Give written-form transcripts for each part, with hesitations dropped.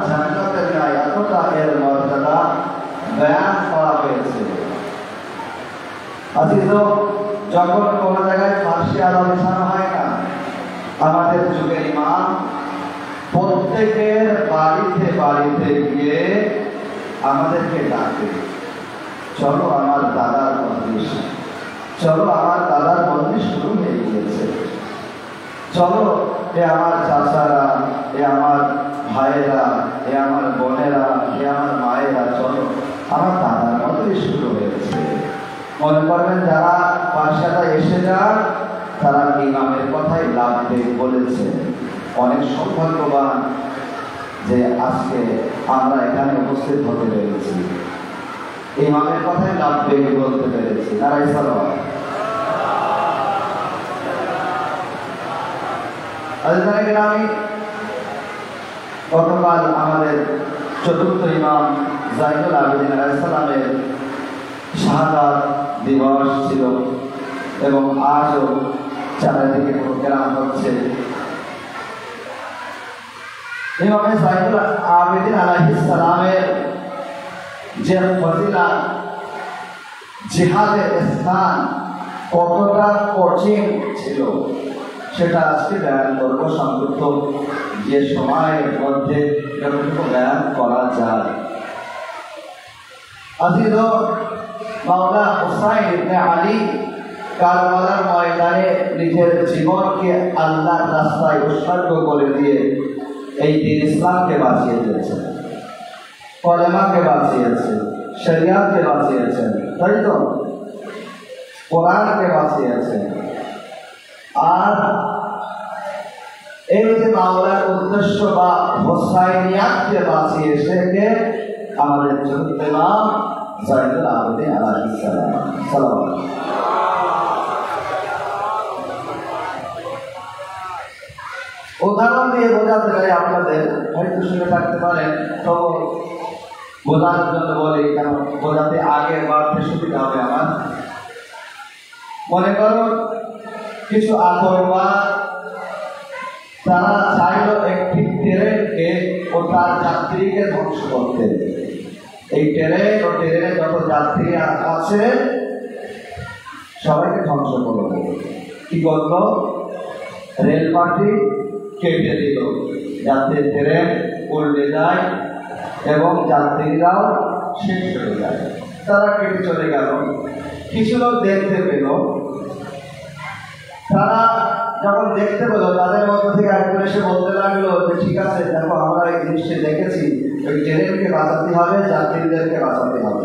জান্নাতের গায়ে এতটা এর মর্যাদা বয়ান করা হয়েছে। আজিজ, যখন কোনো জায়গায় ফার্সি আলো বিছানো হয় না, আমাদের যুগের ইমাম প্রত্যেকের বাড়িতে বাড়িতে গিয়ে আমাদেরকে ডাকে, চলো আমার দাদার মজলিস, চলো আমার দাদার মজলিস শুরু হয়ে গিয়েছে, চলো এ আমার চাচারা, এ আমার ভাইয়েরা, এ আমার বোনেরা, এ আমার মায়েরা, চলো আমার দাদার মজলিস শুরু হয়েছে। মনে করবেন যারা বাসাটা এসে যান তারা ইমামের কথাই লাভবে বলেছে। অনেক সৌভাগ্যবান যে আজকে আমরা এখানে উপস্থিত হতে পেরেছি, ইমামের কথাই লাভবে বলতে পেরেছি। নারাই সালাম। আমি গতকাল আমাদের চতুর্থ ইমাম জাইনুল আবেদিন আলাইহিস সালামের শাহাদাত দিবস ছিল এবং আজও চারিদিকে প্রোগ্রাম হচ্ছে। ইমাম জাইনুল আবেদিন আলাইহিস সালামের যে ফজিলত, জিহাদের স্থান কতটা কঠিন ছিল সেটা আজকে বয়ান করবো সংক্ষিপ্ত যে সময়ের মধ্যে যতটুকু বয়ান করা যায়। আজিজ, মাওলা হুসাইন ইবনে আলী কারবালার ময়দানে নিজের জীবনকে আল্লাহর রাস্তায় উৎসর্গ করে দিয়ে এই দ্বীন ইসলামকে বাঁচিয়ে দিয়েছেন, কলেমাকে বাঁচিয়েছেন, শরিয়াতকে বাঁচিয়েছেন, তাই তো কোরআনকে বাঁচিয়েছেন। আর এই যে মাওলার উদ্দেশ্য বা হোসাইনিয়াতকে বাঁচিয়েছে কে? আমাদের চতুর্থ ইমাম জাইনুল আবেদিন আলাইহিস সালাম। উদাহরণ দিয়ে বোঝাতে পারি, আপনাদের হয়তো শুনে থাকতে পারেন, তো বোঝানোর জন্য বলি, কেন বোঝাতে আগে বাড়তে সুবিধা হবে আমার। মনে করো কিছু আতঙ্কবাদ তারা চাইল একটি ট্রেনকে ও তার যাত্রীকে ধ্বংস করতে। এই ট্রেন ও ট্রেনে যত যাত্রী আছে সবাইকে ধ্বংস করল। কি করল? রেলপাটি কেটে দিল, যাতে ট্রেন উল্টে যায় এবং যাত্রীরাও শেষ হয়ে যায়। তারা কেটে চলে গেল। কিছু লোক দেখতে পেল, তারা যখন দেখতে পেল তাদের মধ্যে থেকে একজন এসে বলতে লাগলো যে ঠিক আছে, দেখো আমরা এই জিনিসটি দেখেছি, ওই ট্রেনকে বাঁচাতে হবে, যাত্রীদেরকে বাঁচাতে হবে।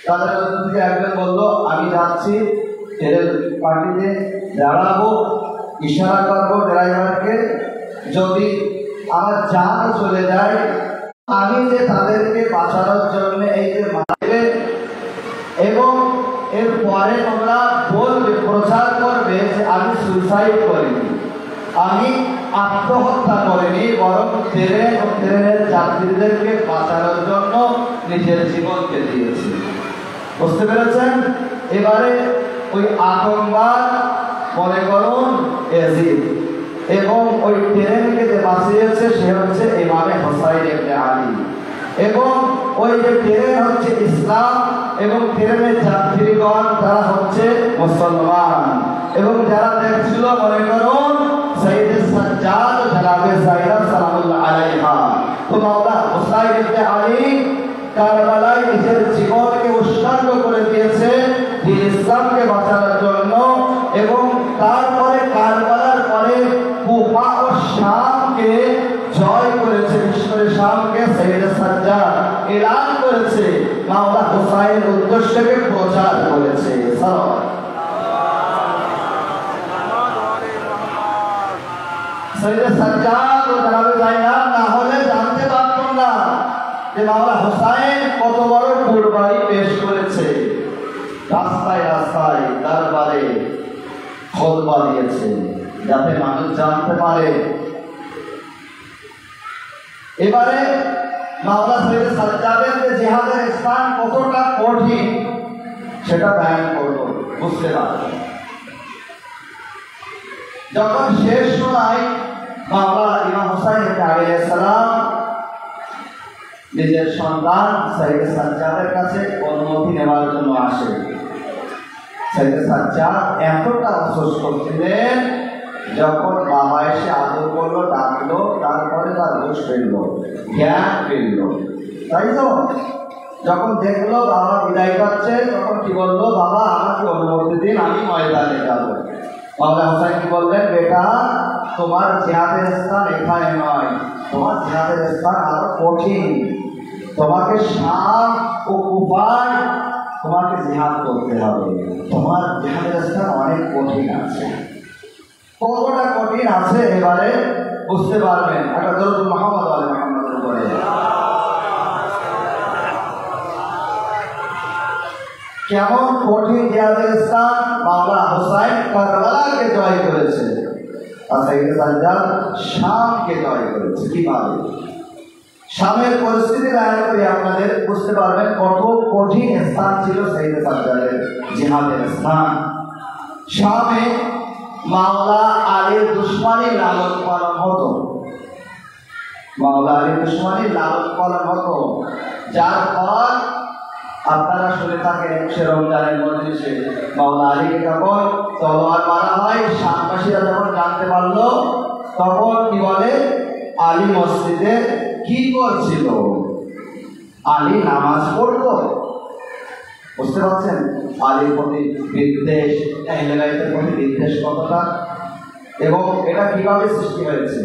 তাদের মধ্যে থেকে একজন বললো আমি যাচ্ছি ট্রেন পার্টিতে দাঁড়াবো, ইশারা করবো ড্রাইভারকে, যদি আমার জান চলে যায় আমি যে তাদেরকে বাঁচানোর জন্য এই যে মারবে এবং এরপরে তোমরা বলবে, প্রচার করবে যে আমি সুইসাইড করিনি, আমি আত্মহত্যা করিনি, বরং ট্রেন ও ট্রেনের যাত্রীদেরকে বাঁচানোর জন্য নিজের জীবনকে দিয়েছি। বুঝতে পেরেছেন? এবারে ওই আতঙ্কবাদ মনে করুন ইয়াজিদ, এবং ওই ট্রেনকে যে বাঁচিয়েছে সে হচ্ছে ইমামে হুসাইন ইবনে আলী, এবং ওই যে ট্রেন হচ্ছে ইসলাম এবং ট্রেনের যাত্রীগণ তারা হচ্ছে মুসলমান। এবং যারা দেখছিল মনে করুন সাইয়েদে সাজ্জাদ ও জনাবে যায়েদ সালামুল্লাহ আলাইহা। তো মাওলা হুসাইন ইবনে আলী কারবালায় নিজের জীবনকে উৎসর্গ করে দিয়েছে দ্বীন ইসলামকে বাঁচানোর জন্য, এবং তারপরে কারবালার পরে কুফা ও শামকে জয় করেছে, বিশ্বরে শামকে সাইয়েদে সাজ্জাদ এলান করেছে, মাওলা হুসাইনের উদ্দেশ্যকে প্রচার করেছে। সাইয়েদে সাজ্জাদ ও জনাবে যায়েদ না হলে জানতে পারতাম না যে মাওলা হুসাইন কত বড় কুরবানি পেশ করেছে। রাস্তায় রাস্তায় দরবারে খুতবা দিয়েছে যাতে মানুষ জানতে পারে। এবারে মাওলা সাইয়েদে সাজ্জাদের যে জিহাদের স্থান কতটা কঠিন সেটা বয়ান করব, বুঝতে পারবেন। যখন শেষ সময় মাওলা ইমাম হুসাইন আলাইহিস সালাম নিজের সন্তান সাইয়েদ সাজ্জাদের কাছে অনুমতি নেওয়ার জন্য আসে। সাইয়েদ সাজ্জাদ এতটা আফসোস করছিলেন, যখন বাবা এসে আদর করলো, ডাকলো, তারপরে তার হুঁশ ফিরল, জ্ঞান ফিরল, তাই তো? যখন দেখলো বাবা বিদায় পাচ্ছে, তখন কি বললো, বাবা আমাকে অনুমতি দিন, আমি ময়দানে যাব। মাওলানা হোসেন কি বললেন, বেটা তোমার জিহাদের স্থান এখানে নয়, তোমার জিহাদের স্থান আরো কঠিন, তোমাকে শাম ও কুফায় তোমাকে জিহাদ করতে হবে, তোমার জিহাদের স্থান অনেক কঠিন আছে। কতটা কঠিন আছে এবারে বুঝতে পারবেন। একটা দরুদ মুহাম্মদ আলী মুহাম্মদের উপরে। কেমন কঠিন জিহাদের স্থান, মাওলানা হোসেন কারবালাকে জয় করেছে, আর সাইয়েদ সাজ্জাদ শামকে জয় করেছে। কিভাবে? শামের পরিস্থিতি আয়ন করে আপনাদের বুঝতে পারবেন কত কঠিন স্থান ছিল সাইয়েদ সাজ্জাদের জিহাদের স্থান। শামে মাওলা আলীর দুশ্মনী লালন পালন হতো, মাওলা আলীর দুশ্মনী লালন পালন হতো, যার পর আপনারা শুনে থাকেন সে রমজানের মজলিসে মাওলা আলীকে যখন তলোয়ার মারা হয়, শামবাসীরা যখন জানতে পারলো, তখন কি বলে, আলী মসজিদে কি করছিল? আলী নামাজ পড়তো। বুঝতে পারছেন আলীর প্রতি বিদ্বেষ, আহলে বাইতের প্রতি বিদ্বেষ কতটা, এবং এটা কিভাবে সৃষ্টি হয়েছে।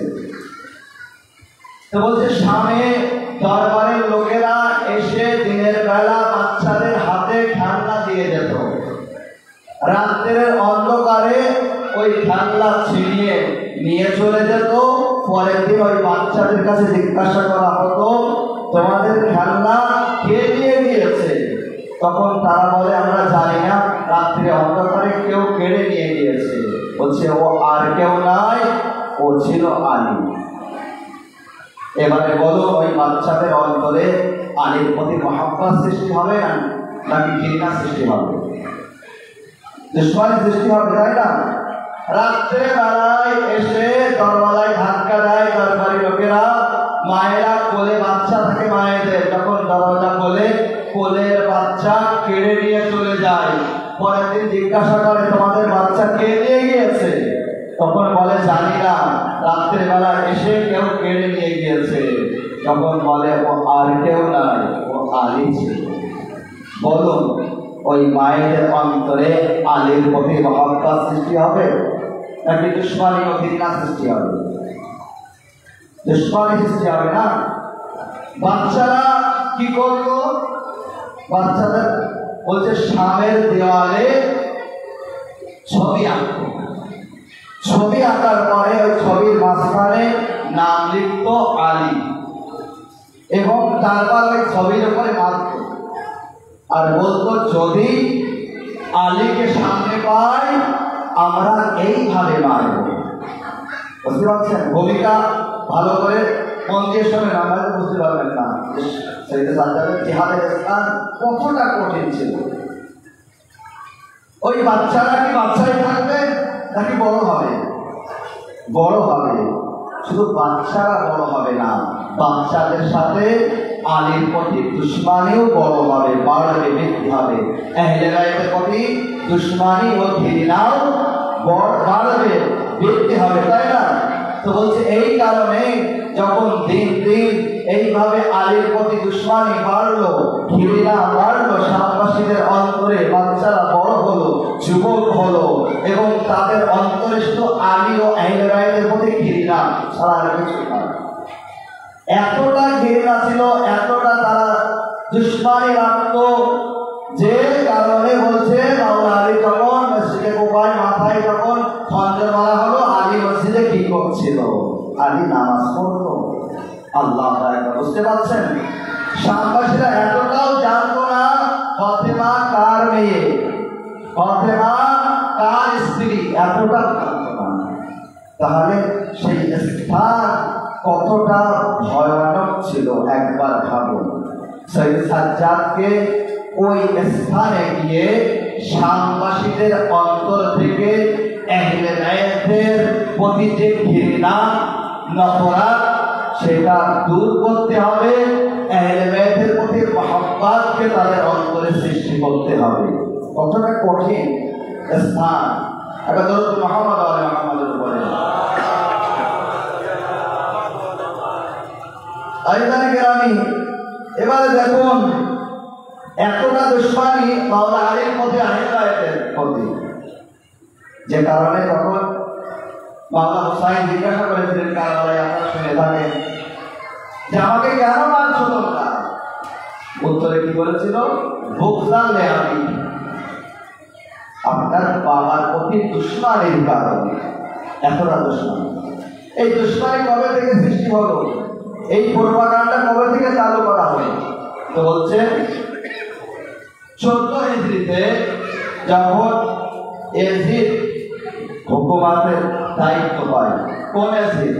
তো বলছে শামে দরবারের লোকেরা এসে দিনের বেলা বাচ্চাদের হাতে খেলনা দিয়ে যেত, রাত্রের অন্ধকারে ওই খেলনা ছিনিয়ে নিয়ে চলে যেত। পরের দিন ওই বাচ্চাদের কাছে জিজ্ঞাসা করা হতো, তোমাদের খেলনা কে নিয়ে গিয়েছে? তখন তারা বলে, আমরা জানি না, রাত্রে অন্ধকারে কেউ কেড়ে নিয়ে গিয়েছে। বলছে ও আর কেউ নাই, ও ছিল আলী। এবারে বলো, ওই বাচ্চাদের অন্তরে আলীর প্রতি মহব্বত সৃষ্টি হবে না, নাকি ঘৃণা সৃষ্টি হবে? দুশ্মনী সৃষ্টি হবে, তাই না? রাত্রে বেলায় এসে দরওয়াজায় ধাক্কা দেয় দরবারি লোকেরা, মায়েরা কোলে বাচ্চা থাকে মায়েদের, যখন দরওয়াজা খোলে কোলের বাচ্চা কেড়ে নিয়ে চলে যায়। পরের দিন জিজ্ঞাসা করে, তোমাদের বাচ্চা কে নিয়ে গিয়েছে? তখন বলে, জানি না, রাত্রে বেলা এসে কেউ কেড়ে নিয়ে গিয়েছে। তখন বলে, ও আর কেউ নাই, ও আলী ছিল। বলুন, ওই মায়েদের অন্তরে আলীর প্রতি মহব্বত সৃষ্টি হবে, নাকি দুশ্মনী ও ঘৃণা সৃষ্টি হবে? দুশ্মনী সৃষ্টি হবে না। বাচ্চারা কি করলো? বাচ্চাদের বলছে শামের দেওয়ালে ছবি আঁকতো, ছবি আঁকার পরে ওই ছবির মাঝখানে নাম লিখতো আলী, এবং তারপর ওই ছবির উপরে মারত, আর বলতো, যদি আলীকে সামনে পাই আমরা এইভাবে মারব। বুঝতে পারছেন? ভূমিকা ভালো করে মন দিয়ে শোনেন, আমরা বুঝতে পারবেন না সাইয়েদ সাজ্জাদের জিহাদের স্থান কতটা কঠিন ছিল। ওই বাচ্চারা কি বাচ্চাই থাকবে, নাকি বড় হবে? বড় হবে। শুধু বাচ্চারা বড় হবে না, বাচ্চাদের সাথে আলীর প্রতি দুশ্মনীও বড় হবে, বাড়বে, বৃদ্ধি হবে। আহলে বাইতের প্রতি দুশ্মনী ও ঘৃণাও বাড়বে, বৃদ্ধি হবে, তাই না? তো বলছে এই কারণে যখন দিন দিন এইভাবে আলীর প্রতি দুশ্মনী বাড়লো, ঘৃণা বাড়লো, শামবাসীদের অন্তরে বাচ্চারা বড় হলো, যুবক হলো, এবং তাদের অন্তরে শুধু আলী ও আহলে বাইতের প্রতি ঘৃণা ছাড়া আর কিছু না। এতটা ঘৃণা ছিল, এতটা তারা দুশ্মনী রাখতো, যে কারণে বলছে মাওলা আলী যখন মসজিদে কুফায় মাথায় যখন খঞ্জর মারা হলো, আলী মসজিদে কি করছিল? আলী নামাজ পড়তো। আল্লাহ আকবার। বুঝতে পারছেন? শামবাসীরা এতটাও জানতো না ফাতেমা কার মেয়ে, ফাতেমা কার স্ত্রী, এতটা জানতো না। তাহলে সেই স্থান কতটা ভয়ানক ছিল একবার ভাবুন। সাইয়েদ সাজ্জাদকে ওই স্থানে গিয়ে শামবাসীদের অন্তর থেকে আহলে বাইতের প্রতি যে ঘৃণা, নফরত, সেটা দূর করতে হবে। আহলে মহব্বতকে তাদের অন্তরে সৃষ্টি করতে হবে। কতটা কঠিন স্থান। আগে দরুদ মুহাম্মদ আলে মুহাম্মাদের উপরে। আইদানে কেরামি, এবারে দেখুন এতটা দুশ্মনী মাওলা আলীর মধ্যে আহলেবায়েতের প্রতি, যে কারণে তখন মাওলা হুসাইন জিজ্ঞাসা করেছিলেন কারবালায়, আপনারা শুনে থাকেন যে আমাকে কেন মারছো তোমরা? উত্তরে কি বলেছিল? বুগদান লিআবি, আপনার বাবার প্রতি দুশ্মনীর কারণে এতটা দুশ্মনী। এই দুশ্মনী কবে থেকে সৃষ্টি হলো? এই প্রোপাগান্ডা কবে থেকে চালু করা হলো? তো বলছে 14 হিজরিতে যখন ইয়াজিদ হুকুমাতের দায়িত্ব পায়। কোন ইয়াজিদ?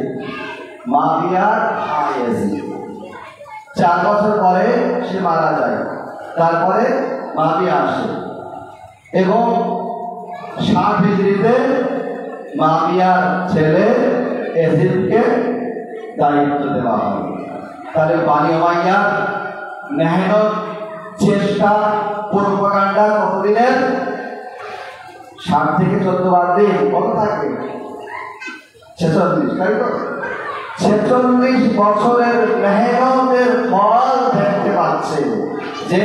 মুআবিয়ার ভাই ইয়াজিদ। 4 বছর পরে সে মারা যায়। তারপরে মুআবিয়া আসে এবং 60 হিজরিতে মুআবিয়ার ছেলে ইয়াজিদকে দায়িত্ব দেওয়া হয়। তাহলে বানি উমাইয়ার মেহনত, চেষ্টা, প্রোপাগান্ডা কতদিনের? 60 থেকে 14 বার দিন কত থাকে? 46, তাই তো? 46 বছরের মেহনতের ফল দেখতে পাচ্ছে যে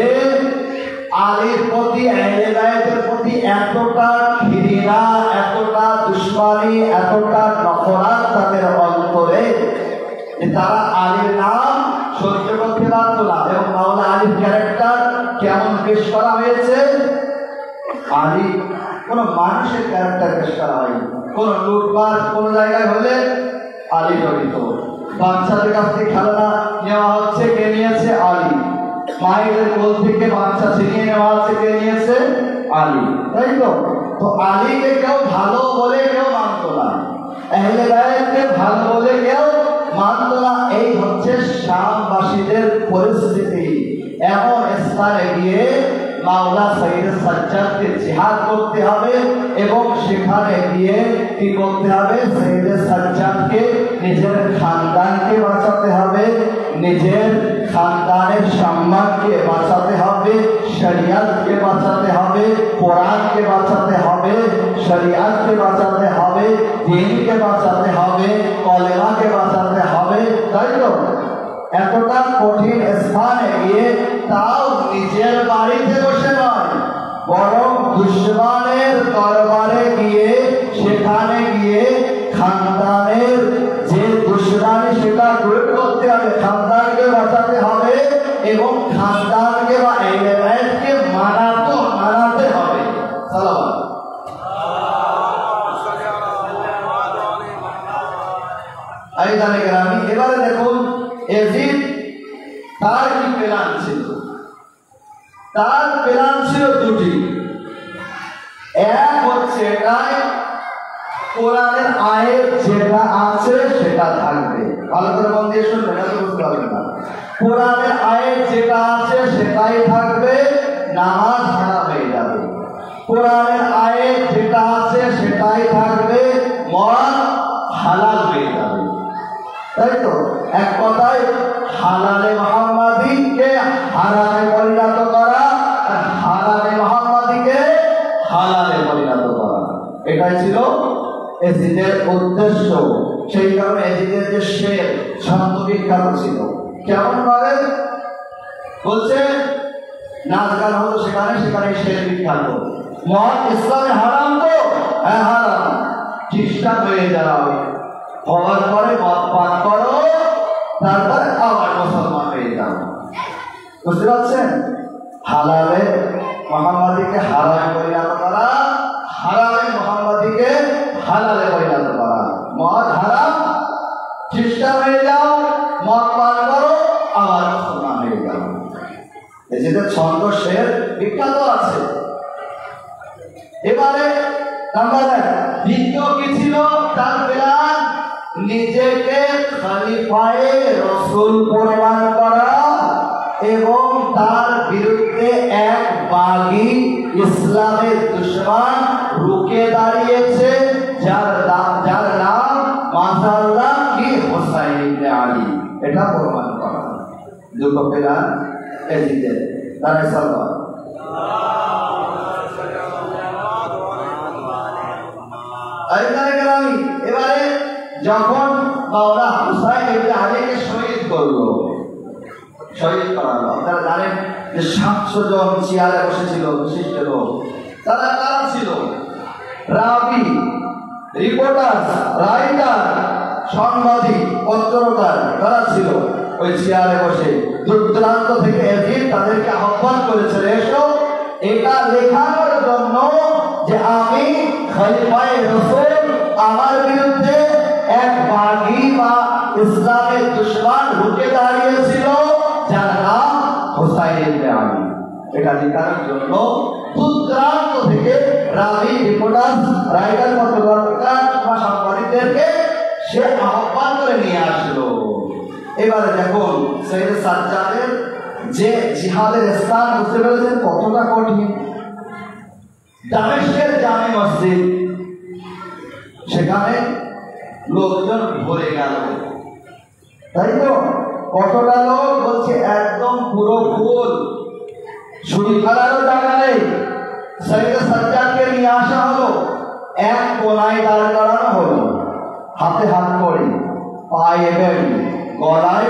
আলীর প্রতি, আহলে বায়তের প্রতি এতটা ঘৃণা, এতটা দুশ্মনী, এতটা নফরত তাদের অন্তরে যে তারা আলীর নাম সহ্য করতে পারত না। এবং মাওলা আলীর ক্যারেক্টার কেমন পেশ করা হয়েছে? আলী কোন মানুষের ক্যারেক্টার পেশ করা হয়নি। কোন লুটপাট কোন জায়গায় হলে আলী জড়িত। বাচ্চাদের কাছ থেকে খেলনা নেওয়া হচ্ছে, কে নিয়েছে? আলী। মায়েদের কোল থেকে বাচ্চা ছিনিয়ে নেওয়া হচ্ছে, কে নিয়েছে? আলী, তাই তো? তো আলীকে কেউ ভালো বলে কেউ মানত না, আহলে বায়তকে ভালো বলে কেউ মানত না। এই হচ্ছে শামবাসীদের পরিস্থিতি। এমন স্থানে গিয়ে মাওলা সাইয়েদ সাজ্জাদকে জিহাদ করতে হবে এবং সেখানে গিয়ে কি করতে হবে? সাইয়েদ সাজ্জাদকে নিজের খানদানকে বাঁচাতে হবে, নিজের খানদানের সম্মানকে বাঁচাতে হবে, শরিয়াতকে বাঁচাতে হবে, কোরআনকে বাঁচাতে হবে, শরিয়াতকে বাঁচাতে হবে, দ্বীনকে বাঁচাতে হবে, কলেমাকে বাঁচাতে হবে, তাই তো? এতটা কঠিন স্থানে গিয়ে, তাও নিজের বাড়িতে বসে নয়, বরং দুশমনের দরবারে গিয়ে, সেখানে গিয়ে খানদানের যে দুশমনী সেটা দূর করতে হবে, খানদানকে বাঁচাতে হবে এবং খানদানকে বা আহলে বায়তকে মানাতে হবে। সালাম। আইদানে কেরামি, এবারে দেখুন ইয়াজিদ তার কি প্ল্যান ছিল? তার প্ল্যান ছিল দুটি। এক হচ্ছে এটাই, কোরআনের আয়াত যেটা আছে সেটা থাকবে। ভালো করে মন দিয়ে শুনবেন, না তো বুঝতে পারবেন না। কোরআনের আয়াত যেটা আছে সেটাই থাকবে, নামাজ হারাম হয়ে যাবে। কোরআনের আয়াত যেটা আছে সেটাই থাকবে, মদ হালাল হয়ে যাবে, তাই তো? এক কথায় হালালে মুহাম্মাদিকে হারামে পরিণত করা আর হারামে মুহাম্মাদিকে হালালে পরিণত করা, এটাই ছিল ইয়াজিদের উদ্দেশ্য। সেই কারণে ইয়াজিদের যে শের ছন্দ বিখ্যাত ছিল। কেমন করে বলছে? নাচ গান হতো সেখানে, সেখানে শের বিখ্যাত। মদ ইসলামে হারাম তো? হ্যাঁ হারাম। খ্রিস্টান হয়ে যাও, হওয়ার পরে মদ পান করো, তারপর আবার মুসলমান হয়ে যাও। বুঝতে পারছেন? হালালে মুহাম্মাদিকে হারামে পরিণত করা, হারামে মুহাম্মাদিকে হালালে পরিণত করা। মদ হারাম, খ্রিস্টান হয়ে যাও, মদ পান করো, আবার মুসলমান হয়ে যাও। এই যে ছন্দ শের বিখ্যাত আছে। এবারে নাম্বার এক, দ্বিতীয় কি ছিল তার প্ল্যান? নিজেকে খলিফায়ে রাসূল প্রমাণ করা এবং তার বিরুদ্ধে এক বাগী ইসলামের দুশমন রুখে দাঁড়িয়েছে, যার নাম মাশাআল্লাহ কি হুসাইন ইবনে আলী, এটা প্রমাণ করা। দুটো প্ল্যান ইয়াজিদের। দাঁড়ায় সালমান। এবারে যখন মাওলা হুসাইন ইবনে আলীকে শহীদ করলো, শহীদ করালো, আপনারা জানেন যে 700 জন চেয়ারে বসেছিল বিশিষ্ট লোক। তারা কারা ছিল? রাবি, রিপোর্টার, রাইটার, সাংবাদিক, পত্রকার, তারা ছিল ওই চেয়ারে বসে। দূর-দূরান্ত থেকে এসে তাদেরকে আহ্বান করেছে, এসো এটা লেখানোর জন্য যে আমি খলিফায়ে রাসূল, আমার বিরুদ্ধে এক বাগী বা ইসলামের দুশমন ঢুকে দাঁড়িয়েছিল যার নাম হুসাইন ইবনে আলী। এটা লেখানোর জন্য দূর-দূরান্ত থেকে রাবি, রিপোর্টার, রাইটার, পত্রকার বা সাংবাদিকদেরকে সে আহ্বান করে নিয়ে আসলো। এবারে দেখুন সৈয়দ সাজ্জাদের যে জিহাদের স্থান বুঝতে পেরেছেন কতটা কঠিন। দামেস্কের জামে মসজিদ, সেখানে লোকজন ভরে গেল, তাই তো? কতটা লোক বলছে একদম পুরো ফুল, ছুরি ফেলারও জায়গা নেই। সৈয়দ সাজ্জাদকে নিয়ে আসা হলো, এক কোনায় দাঁড় করানো হলো, হাতে হাত করে, পায়ে বেড়ি, গলায়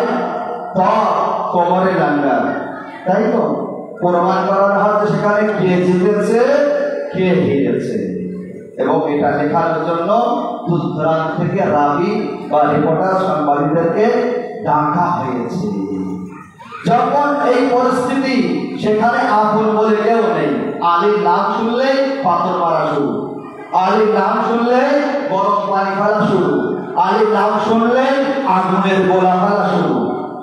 তর, কোমরে লাঙ্গা, তাই তো? প্রমাণ করানো হচ্ছে সেখানে কে জিতেছে কে হেরেছে। এবং এটা লেখার জন্য দূর-দূরান্ত থেকে রাবি বা রিপোর্টার, সাংবাদিকদেরকে ডাকা হয়েছে। যখন এই পরিস্থিতি, সেখানে আপন বলে কেউ নেই। আলীর নাম শুনলেই পাথর মারা শুরু, আলীর নাম শুনলেই গরম পানি ফেলা শুরু, আলীর নাম শুনলেই আগুনের গোলা ফেলা শুরু।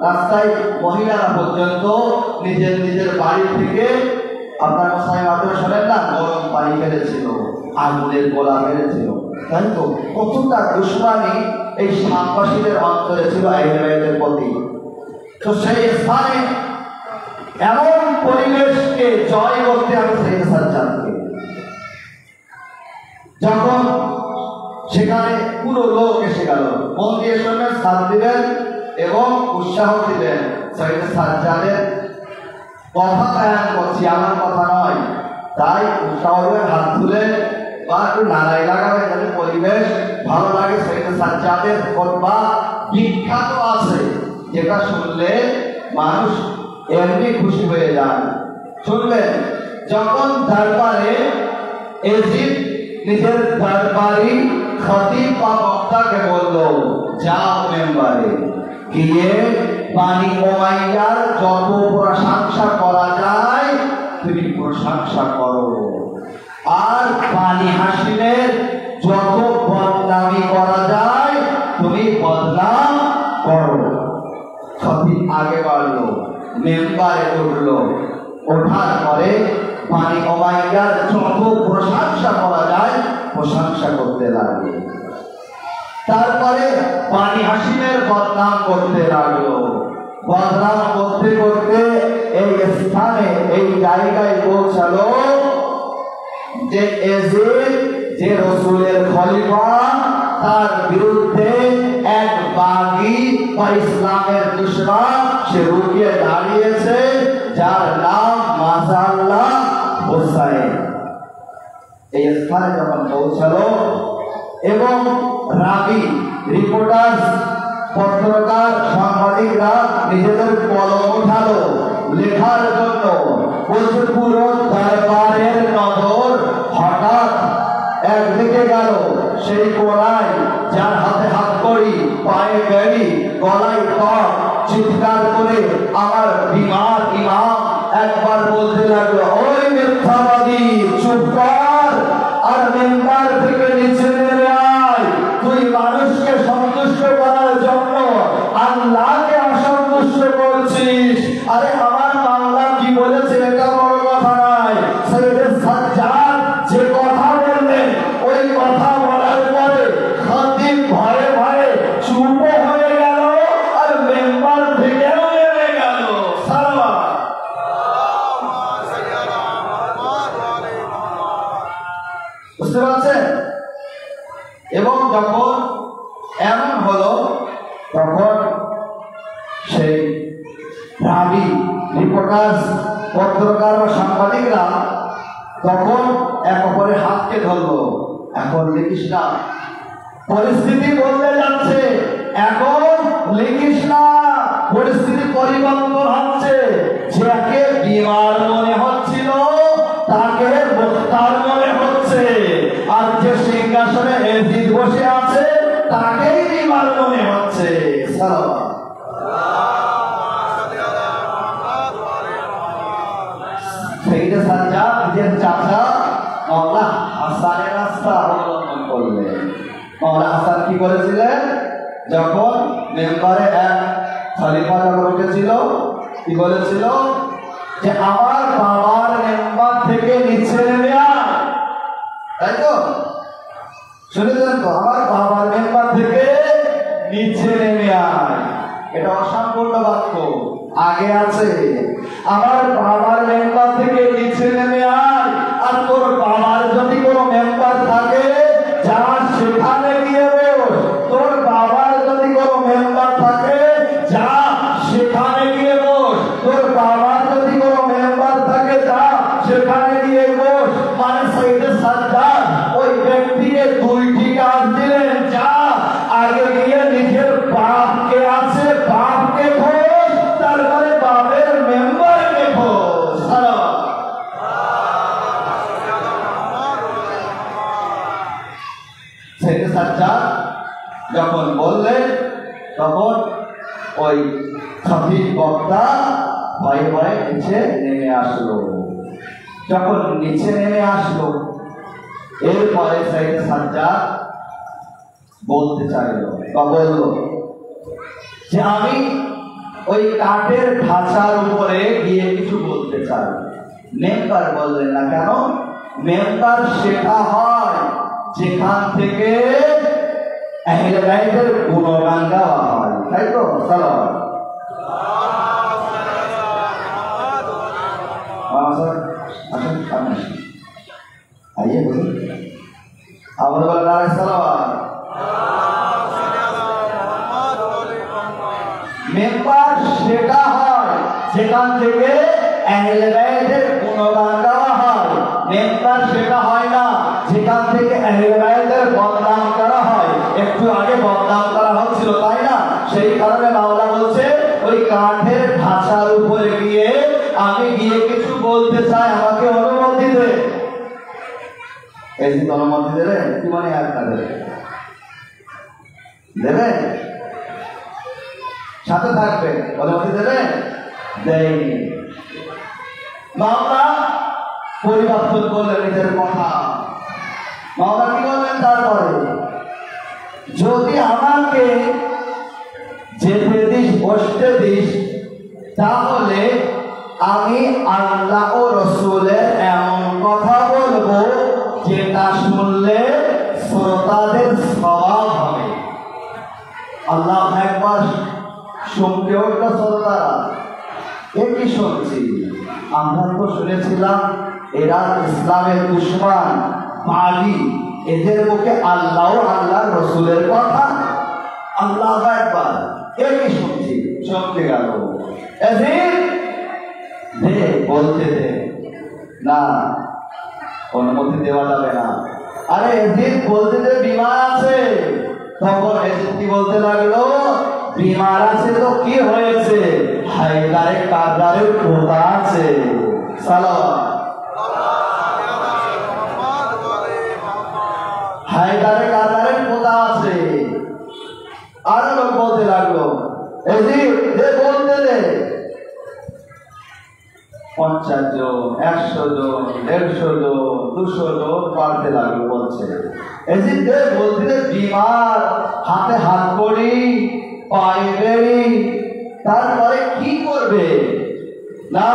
রাস্তায় মহিলারা পর্যন্ত নিজের নিজের বাড়ি থেকে, আপনার মশাই মাত্র শোনেন না, গরম পানি ফেলেছিল, আগুনের গোলা ফেলেছিল, তাই তো? কতটা দুশ্মনী এই শামবাসীদের অন্তরে ছিল আহলে বাইতের প্রতি। তো সেই স্থানে এমন পরিবেশকে জয় করতে আমি সৈয়দ সাজ্জাদকে, যখন সেখানে পুরো লোক এসে গেল, মন দিয়ে শুনবেন, সাথ দিবেন এবং উৎসাহ দিবেন। সৈয়দ সাজ্জাদের কথা বয়ান করছি, আমার কথা নয়, তাই উৎসাহ দিবেন, হাত তুলে বা একটু নাড়াই লাগাবেন যাতে পরিবেশ ভালো লাগে। সৈয়দ সাজ্জাদের খুতবা বিখ্যাত আছে, যেটা শুনলে মানুষ এমনি খুশি হয়ে যায়। শুনবেন, যখন দরবারে এজিদ নিজের দরবারি খতিব বা বক্তাকে বলল, যাও মেম্বারে গিয়ে বানি উমাইয়ার যত প্রশংসা করা যায় তুমি প্রশংসা করো, আর বানি হাশিমের যত বদনামি করা যায় তুমি বদনাম করো। খতিব আগে বাড়লো, মেম্বারে উঠলো, ওঠার পরে বানি উমাইয়ার যত প্রশংসা করা যায় প্রশংসা করতে লাগলো। তারপরে বানি হাশিমের বদনাম করতে লাগলো। বদনাম করতে করতে এই স্থানে, এই জায়গায় পৌঁছালো যে এজিদ, যে রাসূলের খলিফা, তার বিরুদ্ধে এক বাগী বা ইসলামের দুশমন সে রুকিয়ে দাঁড়িয়েছে, যার নাম মাশাআল্লাহ হুসাইন। এই স্থানে যখন পৌঁছালো এবং রাবি, রিপোর্টার, পত্রকার, সাংবাদিকরা নিজেদের কলম উঠালো লেখার জন্য, বলছে পুরো দরবারের নজর হঠাৎ একদিকে গেল, সেই কোনায় যার হাতে হাত করি, পায়ে বেড়ি, গলায় তর, চিৎকার করে আমার বিমার ইমাম একবার বলতে লাগলো, ওই মিথ্যাবাদী চুপ কর, আর মেম্বার থেকে নিচে নেমে আয়, তুই মানুষকে সন্তুষ্ট করার জন্য আল্লাহকে অসন্তুষ্ট করছিস। আরে আমার মাওলা কি বলেছে এটা বড় কথা নয়। সৈয়দ সাজ্জাদ যে কথা বললেন, ওই কথা বলার পরে খতিব ভয়ে ভয়ে চুপ হয়ে গেল, আর মেম্বার থেকেও নেমে গেল। সালাম। বুঝতে পারছেন? এবং যখন এমন হলো, তখন সেই রাবি, রিপোর্টার, পত্রকার বা সাংবাদিকরা তখন এক অপরের হাতকে ধরলো, এখন লিখিস না, পরিস্থিতি বদলে যাচ্ছে, এখন লিখিস না, পরিস্থিতি পরিবর্তন হচ্ছে। যাকে বিমার মনে হচ্ছিল তাকে মুখতার মনে হচ্ছে, আর যে সিংহাসনে এজিদ বসে আছে তাকেই বিমার মনে হচ্ছে। সেইটা সাজ্জাদ নিজের চাচা মাওলা হাসানের রাস্তা অবলম্বন করলেন। মাওলা হাসান কি করেছিলেন? যখন মেম্বারে এক খলিফা যখন উঠেছিল, কি বলেছিল যে আমার বাবার মেম্বার থেকে নিচে নেমে আয়, তাই তো শুনেছেন তো, আমার বাবার মেম্বার থেকে নিচে নেমে আয়। এটা অসম্পূর্ণ বাক্য, আগে আছে আমার বাবার মেম্বার থেকে নিচে নেমে আয়। আর তোর বাবার যদি কোনো মেম্বার থাকে যা সেখানে গিয়ে বস, তোর বাবার যদি কোনো মেম্বার থাকে যা সেখানে গিয়ে বস, তোর বাবার যদি কোনো মেম্বার থাকে যা সেখানে গিয়ে বস। মানে সাইয়েদে সাজ্জাদ ওই ব্যক্তিকে দুইটি কাজ দিলেন, যা আগে গিয়ে নিজের বাপকে আছে বাপকে খোঁজ, তারপরে বাপের মেম্বারকে খোঁজ। সাইয়েদে সাজ্জাদ যখন বললেন তখন ওই খতিব বক্তা ভয়ে ভয়ে নিচে নেমে আসলো। যখন নিচে নেমে আসলো, এরপরে সাইয়েদে সাজ্জাদ বলতে চাইল বা বলল যে আমি ওই কাঠের ঢাঁচার উপরে গিয়ে কিছু বলতে চাই। মেম্বার বললেন না কেন? মেম্বার সেটা হয় যেখান থেকে আহলে বাইতের গুণগান গাওয়া হয়, তাই তো? সালাম आइए बोलो, आवाज वाला सलाम। মেম্বার সেটা হয় যেখান থেকে আহলে বাইতের গুণগান গাওয়া হয়। মেম্বার সেটা হয় না যেখান থেকে আহলে বাইতের বদনাম করা হয়। একটু আগে বদনাম করা হচ্ছিল, তাই না? সেই কারণে মাওলা বলছে ওই কাঠের ঢাঁচার উপরে গিয়ে আমি গিয়ে কিছু বলতে চাই, আমাকে অনুমতি দে। এই যে অনুমতি দেবে, কি মানে আপনাদের দেবেন, সাথে থাকবে, অনুমতি দেবেন? দেয়নি। মাওলা পরিবর্তন করলেন নিজের কথা। মাওলা কি বললেন তারপরে? যদি আমাকে যেতে দিস, বসতে দিস, তাহলে আমি আল্লাহ ও রসুলের এমন কথা বলবো যেটা শুনলে শ্রোতাদের সওয়াব হবে। আল্লাহ একবার শুনতে উঠল শ্রোতারা, এ কি শুনছি? আমরা তো শুনেছিলাম এরা ইসলামের দুশমন, বাগী, এদের মুখে আল্লাহ আল্লাহ রসুলের কথা। আল্লাহ একবার এ কি শুনছি? চমকে গেল। বলতে দে না, অনুমতি দেওয়া যাবে না। আরে এজিদ বলতে দে, বিমার আছে। তখন এজিদ কি বলতে লাগলো? বিমার আছে তো কি হয়েছে, হায়দারে কারদারের পোতা আছে। সালাম। হায়দারে কারদারের পোতা আছে। আর লোক বলতে লাগলো এজিদ দে, বলতে দে। 50 জন, 100 জন, 150 জন, 200 জন পাল্টে লাগলো, বলছে এজিদ দে, বলতে দে। বিমার, হাতে হাত করি, পায়ে বেড়ি, তারপরে কি করবে? না,